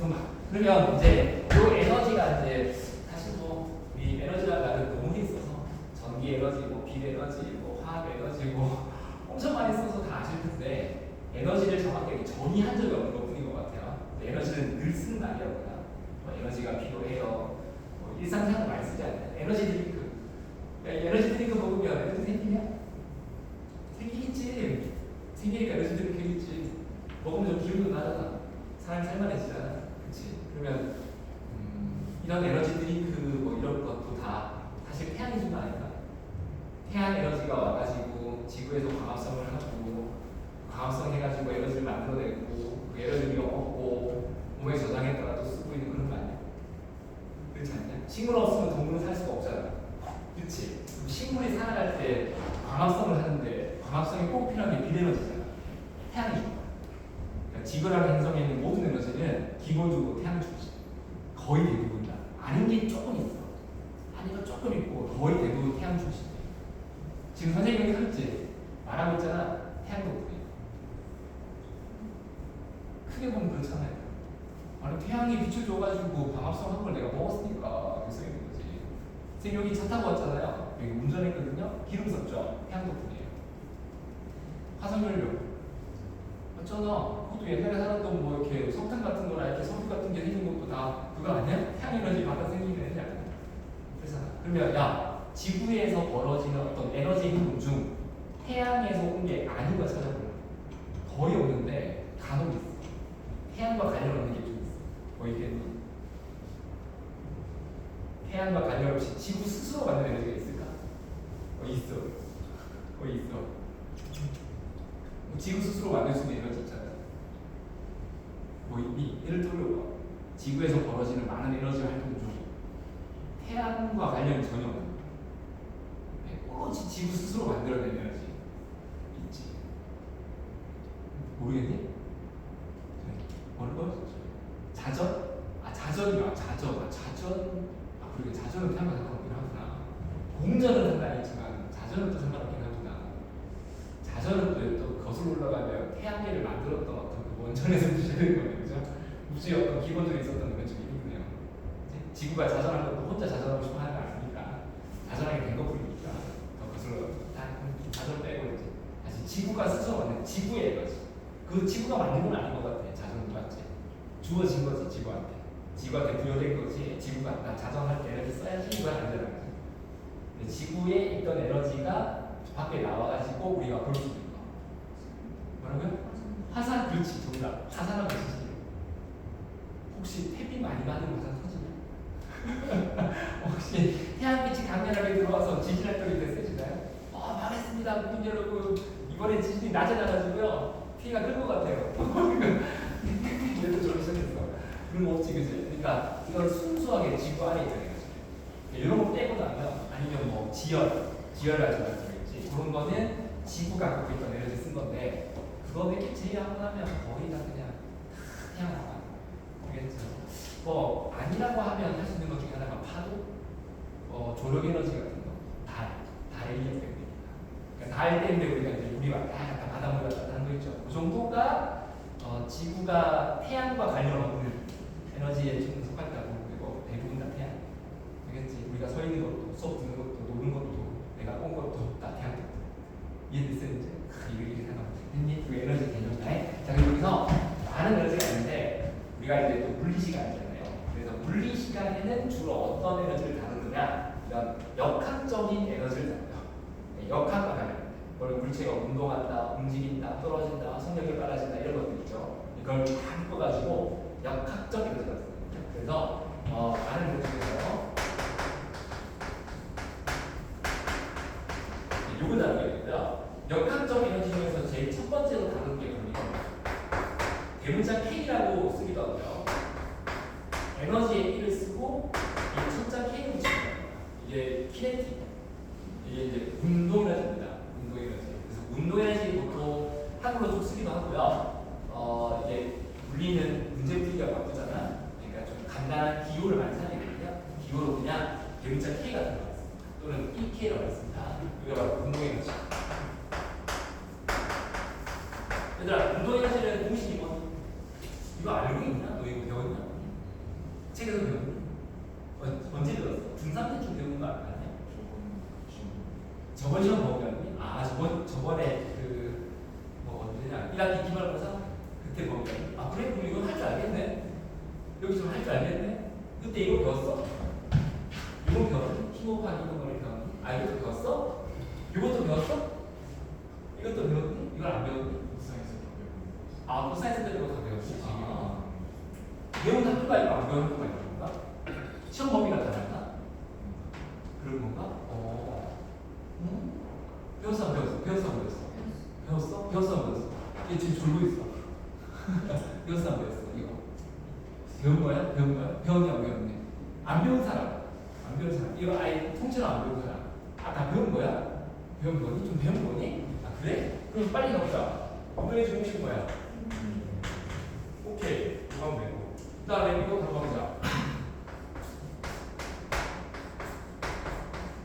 A: 그러면 이제 이 에너지가 이제 사실 뭐 우리 에너지라는 말은 너무 있어서 전기 에너지, 뭐 빛 에너지, 뭐 화학 에너지, 뭐 엄청 많이 써서 다 아실 텐데 에너지를 정확하게 정의한 적이 없는 것 뿐이거든요. 있지 않냐? 에너지 드링크. 야, 이 에너지 드링크 먹으면 에너지 생기냐? 생기겠지. 생기니까 에너지 드링크겠지. 먹으면 좀 기분도 나잖아. 사람이 살만해지잖아. 그치? 그러면 이런 에너지 드링크 뭐 이런 것도 다 사실 태양이 준 거 아닐까? 태양 에너지가 와가지고 지구에서 광합성을 하고 광합성 해가지고 에너지를 만들어내고 그 에너지를 얻고 몸에 저장했다가 또 쓰고 있는 그런 거 아니야? 그렇지 않냐? 식물 없으면 동물은 살 수가 없잖아. 그치? 식물이 살아갈 때 광합성을 하는데 광합성이 꼭 필요한 게 비에너지잖아. 태양이 줘. 그러니까 지구라는 행성에 있는 모든 에너지는 기본적으로 태양을 주지. 거의 대부분 다. 아닌 게 조금 있어. 아닌 거 조금 있고 거의 대부분 태양 주지. 지금 선생님이 그랬지? 말하고 있잖아. 태양 덕분에. 크게 보면 그렇잖아요. 아니 태양이 빛을 줘가지고 광합성 한 걸 내가 먹었으니까 그래서 있는 거지. 선생님 여기 차 타고 왔잖아요. 여기 운전했거든요. 기름 썼죠. 태양 덕분이에요. 화석연료 맞잖아. 그것도 옛날에 살았던 뭐 이렇게 석탄 같은 거나 이렇게 석유 같은 게 생긴 것도 다 그거 아니야? 태양 에너지 받아 생기는 애들 아니야? 그렇잖아. 그러면 야 지구에서 벌어지는 어떤 에너지 행동 중 태양에서 온 게 아닌 거 찾아보면 거의 없는데 간혹 있어. 태양과 관련 없는 게 좀 있어. 뭐 있겠니? 태양과 관련 없이 지구 스스로 만든 에너지가 있을까? 있어. 있어. 지구 스스로 만들 수 있는 에너지 있잖아요. 뭐 있니? 예를 들어봐. 지구에서 벌어지는 많은 에너지 활동 중 태양과 관련이 전혀 없는 오로지 지구 스스로 만들어낸 에너지 있지. 모르겠니? 뭐라고? 자전? 자전이야. 자전. 그리고 자전은 태양과 상관없긴 하구나. 공전은 상관있지만 자전은 또 상관없긴 하구나. 자전은 또 거슬러 올라가면 태양계를 만들었던 어떤 그 원천에서 시작된 거예요. 그죠? 우주에 어떤 기본적으로 있었던 그런 좀 있네요. 지구가 자전한 것도 혼자 자전하고 싶어 하는 거 아닙니까? 자전하게 된 것뿐이니까 더 거슬러 자전 빼고 이제 다시 지구가 스스로 만든 지구의 에너지. 그 지구가 만든 건 아닌 것 같아. 자전은 맞지? 주어진 거지 지구한테. 지구한테 부여된 거지. 지구가 나 자전할 때 에너지 써야지 이건 아니잖아. 지구에 있던 에너지가 밖에 나와가지고 우리가 볼 수 있는 거. 뭐라고요? 화산. 그렇지. 정답. 화산은 무엇이지? 혹시 햇빛 많이 받는 화산 터지냐? 혹시 태양빛이 강렬하게 들어와서 지진할 때가 세지나요? 망했습니다. 문 여러분. 이번에 지진이 낮에 나가지고요. 피해가 클 것 같아요. 그래도 저기 시작했어. 그런 거 없지, 그지? 그러니까 이걸 순수하게 지구 안에 있다는 거지. 이런 거 빼고 나면 아니면 뭐 지열 같은 거 있지. 그런 거는 지구가 갖고 있던 에너지 쓴 건데 그거 몇 개 제외하고 나면 거의 다 그냥 태양광. 알겠죠? 뭐 아니라고 하면 할 수 있는 것 중에 하나가 파도, 조력 에너지 같은 거, 달의 인력 때문에. 그러니까 달 때문에 우리가 이제 우리가 약간 바닷물 같다 하는 거 있죠. 그 정도가 지구가 태양과 관련 없는 에너지에 좀 속한다고. 그리고 대부분 다 태양. 알겠지? 우리가 서 있는 것도, 수업 듣는 것도, 노는 것도, 내가 온 것도 다 태양. 이해됐어요 이제? 이렇게 생각하면 됐니? 그 에너지 개념. 자 그리고 여기서 많은 에너지가 있는데 우리가 이제 또 물리 시간이잖아요. 그래서 물리 시간에는 주로 어떤 에너지를 다루느냐? 이런 역학적인 에너지를 다뤄요. 역학과 관련. 물체가 운동한다, 움직인다, 떨어진다, 속력이 빨라진다 이런 것들 있죠. 이걸 다 묶어가지고 역학적 에너지가 들어요. 그래서 많은 것 중에서 요걸 다루겠고요. 역학적 에너지 중에서 제일 첫 번째로 다루는 게 뭡니까? 대문자 K라고 쓰기도 하고요. 에너지의 E를 쓰고 이 첫자 K를 붙이는 거예요. 이게 키네틱. 이게 이제 운동 에너지입니다. 운동 에너지. 그래서 운동 에너지 보통 한글로 좀 쓰기도 하고요. 이게 물리는 문제 풀기가 바쁘잖아. 그러니까 좀 간단한 기호를 많이 사용하거든요. 기호로 그냥 대문자 K가 들어가 있습니다. 또는 EK라고 했습니다. 이게 바로 운동 에너지. 얘들아, 운동 에너지는 공식이 뭐? 이거 알고 있나? 너 이거 배웠냐? 책에서 배웠니? 언제 배웠어? 중3 때쯤 배운 거 아니야? 저번 시험 배웠니? 저번에 뭐 언제냐? 1학기 기말고사? 그때 배웠니? 그래? 그럼 이건 할 줄 알겠네? 여기 좀 할 줄 알겠네? 그때 이거 배웠어? 이거 배웠니? 힘곱하기 이동거리 배웠니? 아 이것도 배웠어? 이것도 배웠어? 이것도 배웠니? 이걸 안 배웠니? 아 코사인 때리고 다 배웠지. 아. 배운 학교가 있고 안 배운 학교가 있는 건가? 시험 범위가 다른가? 그런 건가? 배웠어 안 배웠어? 배웠어 안 배웠어? 배웠어? 배웠어 안 배웠어? 얘 지금 졸고 있어. 배웠어 안 배웠어? 이거 배운 거야? 배운 거야? 배웠니 안 배웠니? 안 배운 사람 안 배운 사람 이거 아예 통째로 안 배운 사람 아 다 배운 거야? 배운 거니? 좀 배운 거니? 아 그래? 그럼 빨리 가보자. 오늘의 중심 뭐야? 오케이 이거 하면 되고 그 다음에 이거 바로 가보자.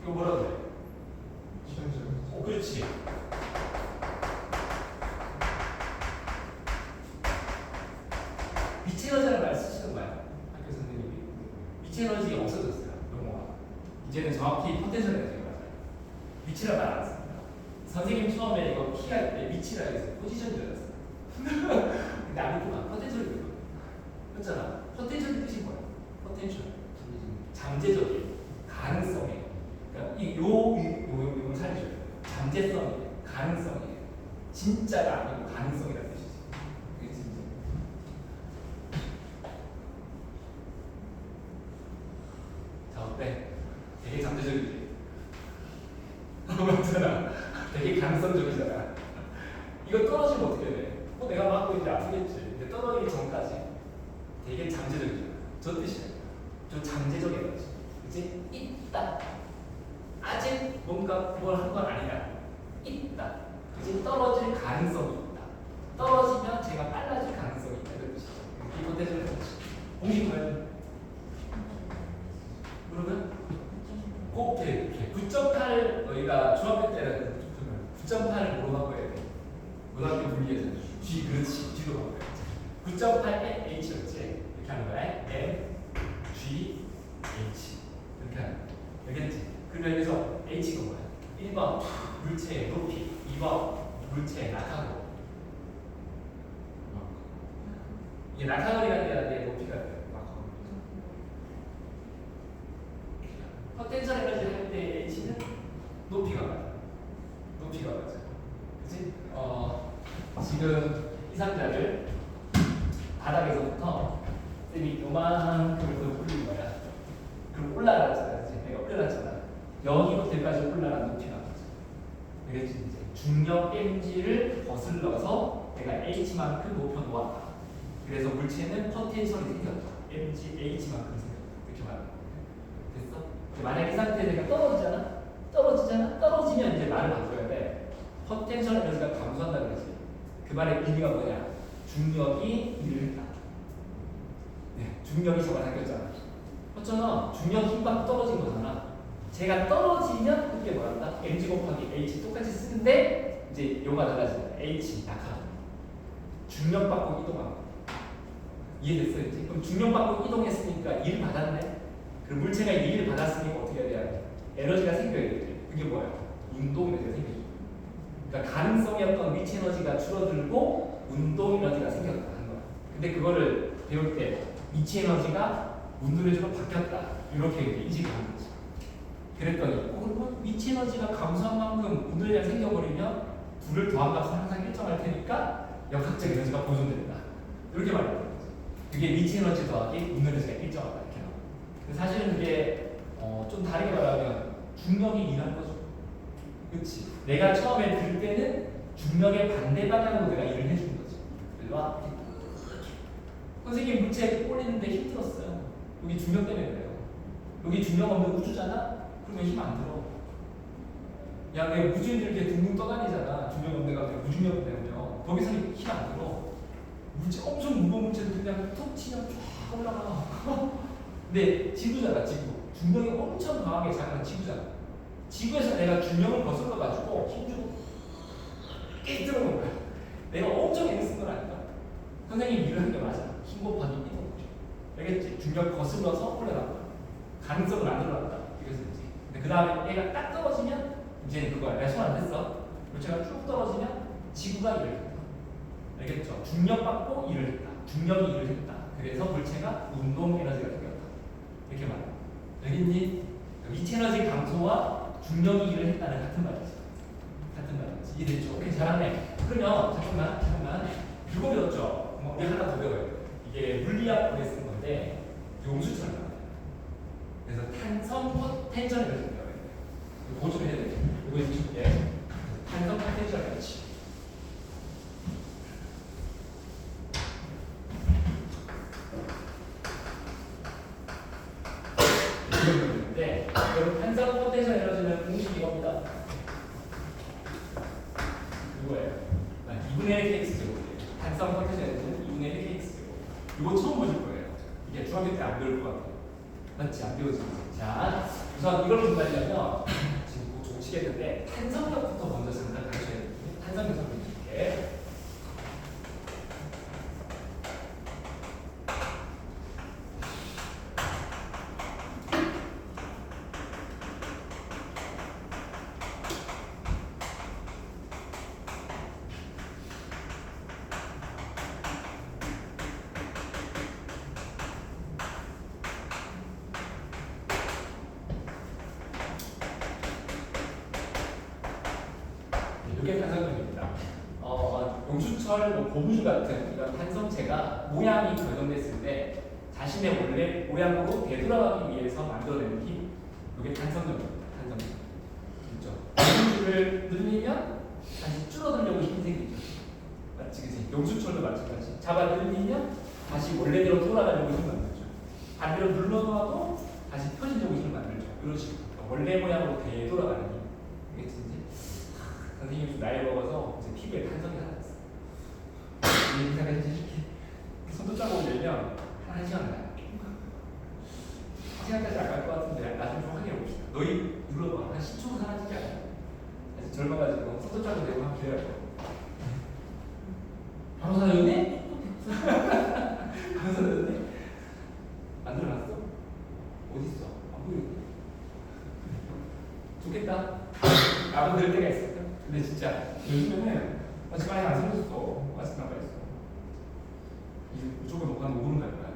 A: 이거 뭐라 그래? 그렇지. 미치 에너지라는 말 쓰시는 거야. 학교 선생님이. 미치 에너지가 없어졌어요. 용어가. 이제는 정확히 포텐셜 에너지가 맞아요. 미치라는 말 안 씁니다. 선생님 처음에 이거 키할 때 미치라고 해서 포지션 줄 알았어요. 근데 아니구나. 포텐셜이 되거든. 그렇잖아. 포텐셜의 뜻이 뭐야? 포텐셜. 잠재적인 가능성이에요. 그러니까 요걸 살리셔야 돼요. 잠재성이에요. 가능성이에요. 진짜가 아니고 가능성이라는 뜻이지. 그게 진짜. 자 어때? 되게 잠재적이지? 맞잖아. 되게 가능성적이잖아. 이거 떨어지면 어떻게 돼? 내가 맞고 이제 아프겠지. 근데 떨어지기 전까지 되게 잠재적이잖아. 저 뜻이야. 저 잠재적인 거지. 그치? 있다. 아직 뭔가 뭘 한 건 아니다. 있다. 그치? 떨어질 가능성이 있다. 떨어지면 제가 빨라질 가능성이 있다. 이런 뜻이죠. 이거 대전의 뜻이. 공식 과연 그러면 꼭 이렇게 9.8 너희가 중학교 때는 9.8을 뭐로 바꿔야 돼? 고등학교 분리해서 G 그렇지 G로 바꿔야 돼. 9.8 H였지? 이렇게 하는 거야. M G H 이렇게 하는 거야. 알겠지? 그러면 여기서 H가 뭐야? 1번 물체의 높이, 2번 물체의 낙하도. 이게 낙하거리가 돼야 돼, 높이가 돼. 포텐셜 에너지 할 때 H는 높이가 맞아. 높이가 맞아. 그치? 지금 이 상자를 바닥에서부터 쌤이 요만큼을 더 올린 거야. 그럼 올라갔잖아. 그치? 내가 올라갔잖아. 여기부터까지 올라간 높이가 맞아. 알겠지? 이제 중력 mg를 거슬러서 내가 h만큼 높여 놓았다. 그래서 물체는 포텐셜이 생겼다. mg h만큼 생겼다. 이렇게 말하는 거야. 됐어? 만약 이 상태에 내가 떨어지잖아? 떨어지면 이제 말을 바꿔야 돼. 포텐셜 에너지가 감소한다 그러지. 그 말의 의미가 뭐냐? 중력이 일을 했다. 네, 중력이 잡아당겼잖아. 그렇잖아. 중력 힘받고 떨어진 거잖아. 제가 떨어지면 그게 뭐란다? mg 곱하기 h 똑같이 쓰는데 이제 요가 달라지잖아. h 낙하. 중력 받고 이동하는 거. 이해됐어 이제? 그럼 중력 받고 이동했으니까 일을 받았네. 그럼 물체가 일을 받았으니까 어떻게 해야 돼? 에너지가 생겨야겠지. 그게 뭐야? 운동 에너지가 생기죠. 그러니까 가능성이었던 위치 에너지가 줄어들고 운동 에너지가 생겼다 하는 거야. 근데 그거를 배울 때 위치 에너지가 운동 에너지로 바뀌었다. 이렇게 인식을 하는 거지. 그랬더니 그러면 위치 에너지가 감소한 만큼 운동 에너지가 생겨버리면 둘을 더한 값은 항상 일정할 테니까 역학적 에너지가 보존된다. 이렇게 말하는 거지. 그게 위치 에너지 더하기 운동 에너지가 일정하다. 이렇게 나와. 근데 사실은 그게 좀 다르게 말하면 중력이 일하는 거죠. 그렇지. 내가 처음에 들 때는 중력의 반대 방향으로 내가 일을 해주는 거지. 일로 와. 선생님 물체 올리는데 힘들었어요. 여기 중력 때문에 그래요. 여기 중력 없는 우주잖아? 그러면 힘 안 들어. 야, 내 우주인들 이렇게 둥둥 떠다니잖아. 중력 없는 데가 무중력 때문에. 거기서는 힘 안 들어. 물체 엄청 무거운 물체도 그냥 툭 치면 쫙 올라가. 근데 지구잖아, 지구. 중력이 엄청 강하게 작용하는 지구잖아. 지구에서 내가 중력을 거슬러가지고 힘주고 깨 들어오는 거야. 내가 엄청 애를 쓴 건 아닌가? 선생님 일을 한 게 맞아. 힘 곱하기 이동. 알겠지? 중력 거슬러서 올라간다. 가능성을 안 들어간다. 이것은 이제. 근데 그 다음에 얘가 딱 떨어지면 이제는 그거야. 내가 손 안 댔어. 물체가 쭉 떨어지면 지구가 일을 했다. 알겠죠? 중력 받고 일을 했다. 중력이 일을 했다. 그래서 물체가 운동 에너지가 생겼다. 이렇게 말해. 알겠니? 위치 에너지 감소와 중력이 일을 했다는 같은 말이지. 같은 말이지. 이해됐죠? 오케이, 잘하네. 그러면 잠깐만. 이거 배웠죠? 우리 하나 더 배워요. 이게 물리학부에 쓰는 건데 용수철 나와요. 그래서 탄성 포텐셜을 배워요. 이거 좀 해야 돼. 이거 줄게. 탄성 포텐셜 가치. 네, 여러분 탄성 포텐셜 에너지는 공식 이겁니다. 이거예요. 2분의 1 kx 제곱. 탄성 포텐셜 에너지는 2분의 1 kx 제곱. 이거 처음 보실 거예요. 이게 중학교 때 안 배울 것 같아요. 맞지? 안 배우지? 자, 우선 이걸 공부하려면 지금 뭐 좀 치겠는데 탄성력부터 먼저 잠깐 가르쳐야 돼요. 탄성력 설명 줄게. 이게 탄성력입니다. 용수철, 고무 같은 이런 탄성체가 모양이 변형됐을 때 자신의 원래 모양으로 되돌아가기 위해서 만들어내는 힘, 이게 탄성력입니다. 탄성력. 그렇죠? 용수를 늘리면 다시 줄어들려고 힘이 생기죠. 맞지, 그치? 용수철도 마찬가지. 잡아 늘리면 다시 원래대로 돌아가려고 힘을 만들죠. 반대로 눌러놔도 다시 펴지려고 힘을 만들죠. 이런 식으로 원래 모양으로 되돌아가는 힘. 이게 진짜 선생님이 좀 나이 먹어서 이제 피부에 탄성이 하나 있어. 이 인사가 이제 이렇게 손도 짜고 올리면 한 시간 나요. 한 시간까지 안 갈 것 같은데 나중에 좀 확인해 봅시다. 너희 눌러봐. 한 10초 사라지지 않아요? 아직 젊어가지고 손도 짜고 내고 한번 기다려봐. 바로 사라졌네? 바로 사라졌네? 안 들어갔어? 어딨어? 안 보이는데? 좋겠다. 나도 늘 때가 있어. 근데 진짜 요즘에는 아직 많이 안 생겼어. 아직 남아있어. 이제 무조건 녹화는 5분 갈 거야.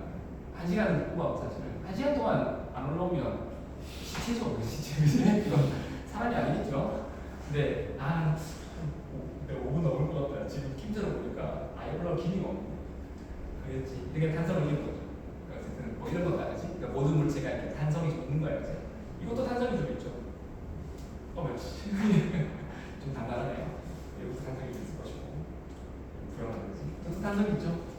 A: 1시간은 뽑아 사실은. 1시간 동안 안 올라오면 시체죠. 시체. 이건 사람이 아니겠죠. 근데 내가 5분 넘을 것 같다. 지금 킴트로 보니까 아예 올라올 기미가 없네. 그랬지. 이게 탄성을 이기는 거죠. 그러니까 어쨌든 뭐 이런 건 나가지. 그러니까 모든 물체가 이렇게 탄성이 좀 있는 거야. 이제. 이것도 탄성이 좀 있죠. 그렇지. 좀 단단하네요. 여기서 탄성이 있을 것이고 불안한 거지. 여기서 탄성이 있죠.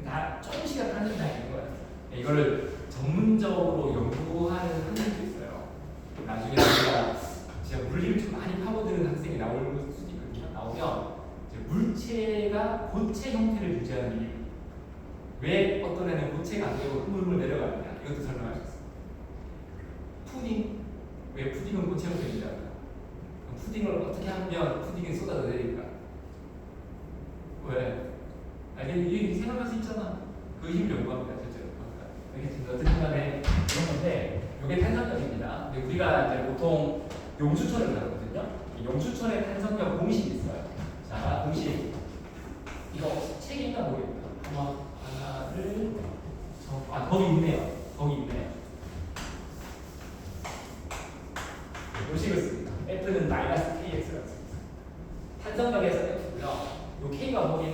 A: 다 조금씩은 탄성이 다 있는 거야. 이거를 전문적으로 연구하는 학생도 있어요. 나중에 제가 물리를 좀 많이 파고드는 학생이 나올 수도 있거든요. 나오면 이제 물체가 고체 형태를 유지하는 이유. 왜 어떤 애는 고체가 안 되고 흐물흐물 내려가느냐. 이것도 설명할 수 있어요. 푸딩. 왜 푸딩은 고체 형태를 유지하느냐. 푸딩을 어떻게 하면 푸딩이 쏟아져 내릴까? 왜? 이게 생각할 수 있잖아. 그 힘을 연구합니다, 실제로. 알겠습니다. 어쨌든 간에 그런 건데, 이게 탄성력입니다. 근데 우리가 이제 보통 용수철을 다루거든요. 이 용수철의 탄성력 공식이 있어요. 자, 공식. 이거 책에 있나 모르겠다. 하나를, 거기 있네요. 거기 있네요. 공식을 씁니다. F는 마이너스 KX라고 씁니다. 탄성력에서 F고요. 요 K가 뭐니?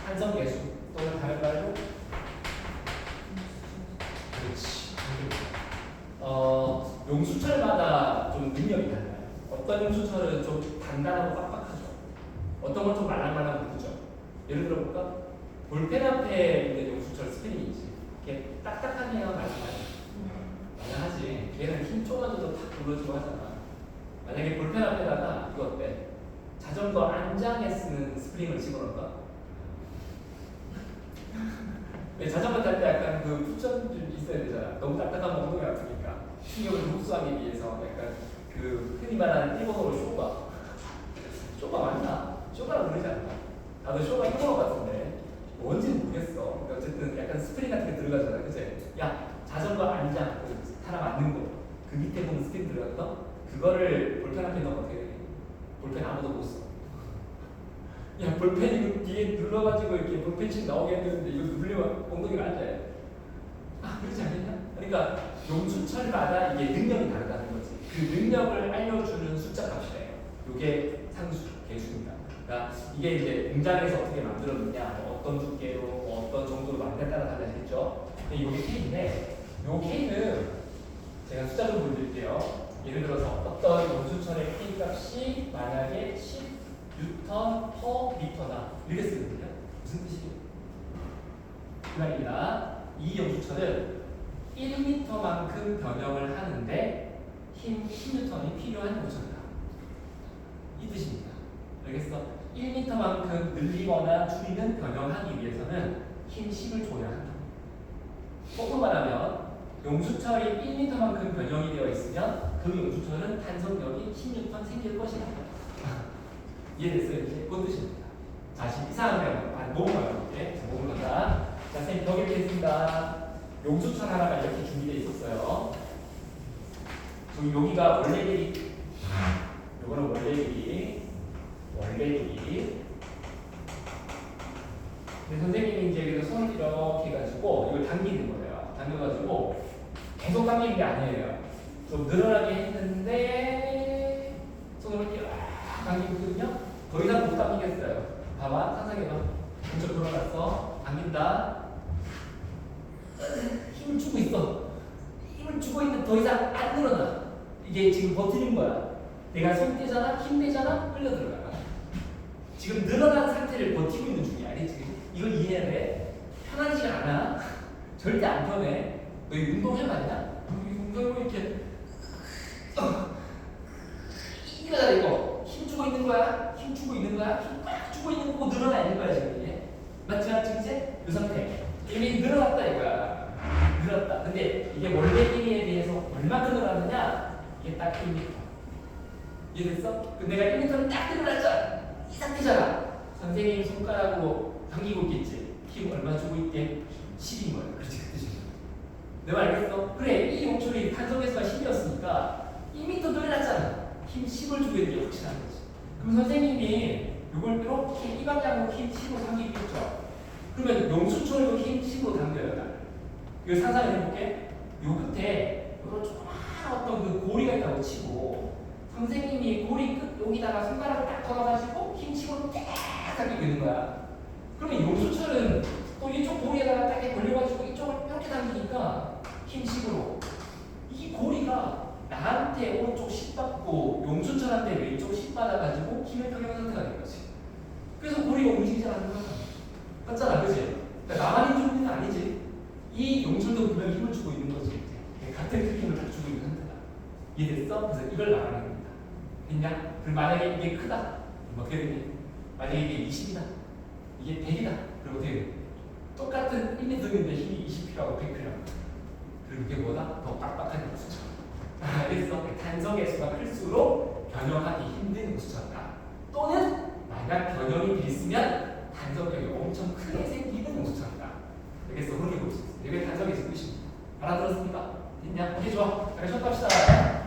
A: 탄성 계수 또는 다른 말로 그렇지. 용수철마다 좀 능력이 달라요. 어떤 용수철은 좀 단단하고 빡빡하죠. 어떤 건 좀 말랑말랑하죠. 예를 들어 볼까? 볼펜 앞에 있는 용수철 스프링이지. 이렇게 딱딱하네요, 말랑하지. 걔는 힘 조금 줘도 탁 눌러지고 하잖아. 만약에 볼펜 앞에다가 이거 어때? 자전거 안장에 쓰는 스프링을 집어넣을까? 자전거 탈 때 약간 그 쿠션 좀 있어야 되잖아. 너무 딱딱한 엉덩이 아프니까 충격을 흡수하기 위해서 약간 그 흔히 말하는 일본어로 쇼가 맞나? 쇼가라고 그러지 않나? 나도 쇼가 일본어 같은데 뭔지는 모르겠어. 그러니까 어쨌든 약간 스프링 같은 게 들어가잖아, 그치? 야, 자전거 안장 타라 맞는 거 그 밑에 보면 스프링 들어갔어? 그거를 볼펜 앞에 넣으면 어떻게 돼? 볼펜 아무도 못 써. 야 볼펜 이거 뒤에 눌러가지고 이렇게 볼펜씩 나오게 했는데 이거 누르면 엉덩이가 앉아요. 아 그렇지 않겠냐? 그러니까 용수철마다 이게 능력이 다르다는 거지. 그 능력을 알려주는 숫자 값이래요. 이게 상수, 개수입니다. 그러니까 이게 이제 공장에서 어떻게 만들었느냐, 뭐 어떤 두께로, 뭐 어떤 정도로 만들었다가 달라지겠죠. 근데 이게 K인데, 이 K는 제가 숫자 좀 보여드릴게요. 예를 들어서 어떤 용수철의 K 값이 만약에 10N/m다 이렇게 쓰거든요. 무슨 뜻이에요? 그 말입니다. 이 용수철은 1m만큼 변형을 하는데 힘 10N이 필요한 용수철이다. 이 뜻입니다. 알겠어? 1m만큼 늘리거나 줄이는 변형하기 위해서는 힘 10을 줘야 한다. 거꾸로 말하면 용수철이 1m만큼 변형이 되어 있으면 그 용수철은 탄성력이 10N 생길 것이다. 이해됐어요? 이제 그 뜻입니다. 자, 지금 이상하면 몸을 가볼게. 자, 몸을 간다. 자, 선생님 벽에 있습니다. 용수철 하나가 이렇게 준비되어 있었어요. 저기 여기가 원래 길이, 요거는 원래 길이. 근데 선생님이 이제 여기서 손을 이렇게 해가지고 이걸 당기는 거예요. 당겨가지고 계속 당기는 게 아니에요. 좀 늘어나게 했는데 손으로 이렇게 당기고 있거든요. 더 이상 못 당기겠어요. 봐봐, 상상해봐. 먼저 돌아갔어. 당긴다. 힘을 주고 있어. 힘을 주고 있는데 더 이상 안 늘어나. 이게 지금 버티는 거야. 내가 손 떼잖아, 힘 내잖아, 끌려 들어가. 지금 늘어난 상태를 버티고 있는 중이야. 알지? 이걸 이해해야 돼. 편하지가 않아. 절대 안 편해. 너 이 운동해봤냐? 운동을 이렇게 이거다 이거. 힘 주고 있는 거야. 힘 주고 있는 거야. 힘 꽉 주고 있는 거고 늘어나 있는 거야 지금 이게. 맞지? 이제 이 상태. 이미 늘어났다 이거야. 늘었다. 근데 이게 원래 길이에 비해서 얼마큼 늘어났느냐? 이게 딱 1m. 이해됐어? 근데 내가 1m를 딱 늘어났잖아. 이 상태잖아. 선생님 손가락으로 당기고 있겠지. 힘 얼마 주고 있게? 10인 거야. 그렇지 그 뜻이야. 내 말 알겠어? 그래 이 용출이 탄성계수가 10이었으니까 2m 늘어났잖아. 힘 10을 주고 있는 게 확실한 거지. 그럼 선생님이 이걸 이렇게 이 방향으로 힘 10으로 당기겠죠. 그러면 용수철도 힘 10으로 당겨요. 이거 상상해볼게. 요 끝에 이런 조그마한 어떤 그 고리가 있다고 치고 선생님이 고리 끝 여기다가 손가락을 딱 걸어가지고 힘 10으로 딱 당기고 있는 거야. 그러면 용수철은 또 이쪽 고리에다가 딱 걸려가지고 이쪽을 이렇게 당기니까 힘 10으로 이 고리가 나한테 오른쪽 10 받고 용수철한테 왼쪽 10 받아가지고 힘을 평형 상태가 된 거지. 그래서 고리가 움직이지 않는 거야. 맞잖아, 그치? 그러니까 나만 힘 주고 있는 건 아니지. 이 용출도 분명히 힘을 주고 있는 거지. 같은 크기를 다 주고 있는 상태다. 이해됐어? 그래서 이걸 말하는 겁니다. 됐냐? 그럼 만약에 이게 크다. 뭐 어떻게 되니? 만약에 이게 20이다. 이게 100이다. 그럼 어떻게 돼? 똑같은 1m인데 힘이 20 필요하고 100 필요하고. 그리고 이게 뭐다? 더 빡빡한 수차. 알겠어? 탄성의 수가 클수록 변형하기 힘든 수차다. 또는 만약 변형이 됐으면 탄성력이 엄청 크게 생기는 수차다. 알겠어? 그렇게 볼 수 있어. 이게 탄성의 뜻입니다. 알아들었습니까? 됐냐? 오케이, 좋아. 자, 시작합시다.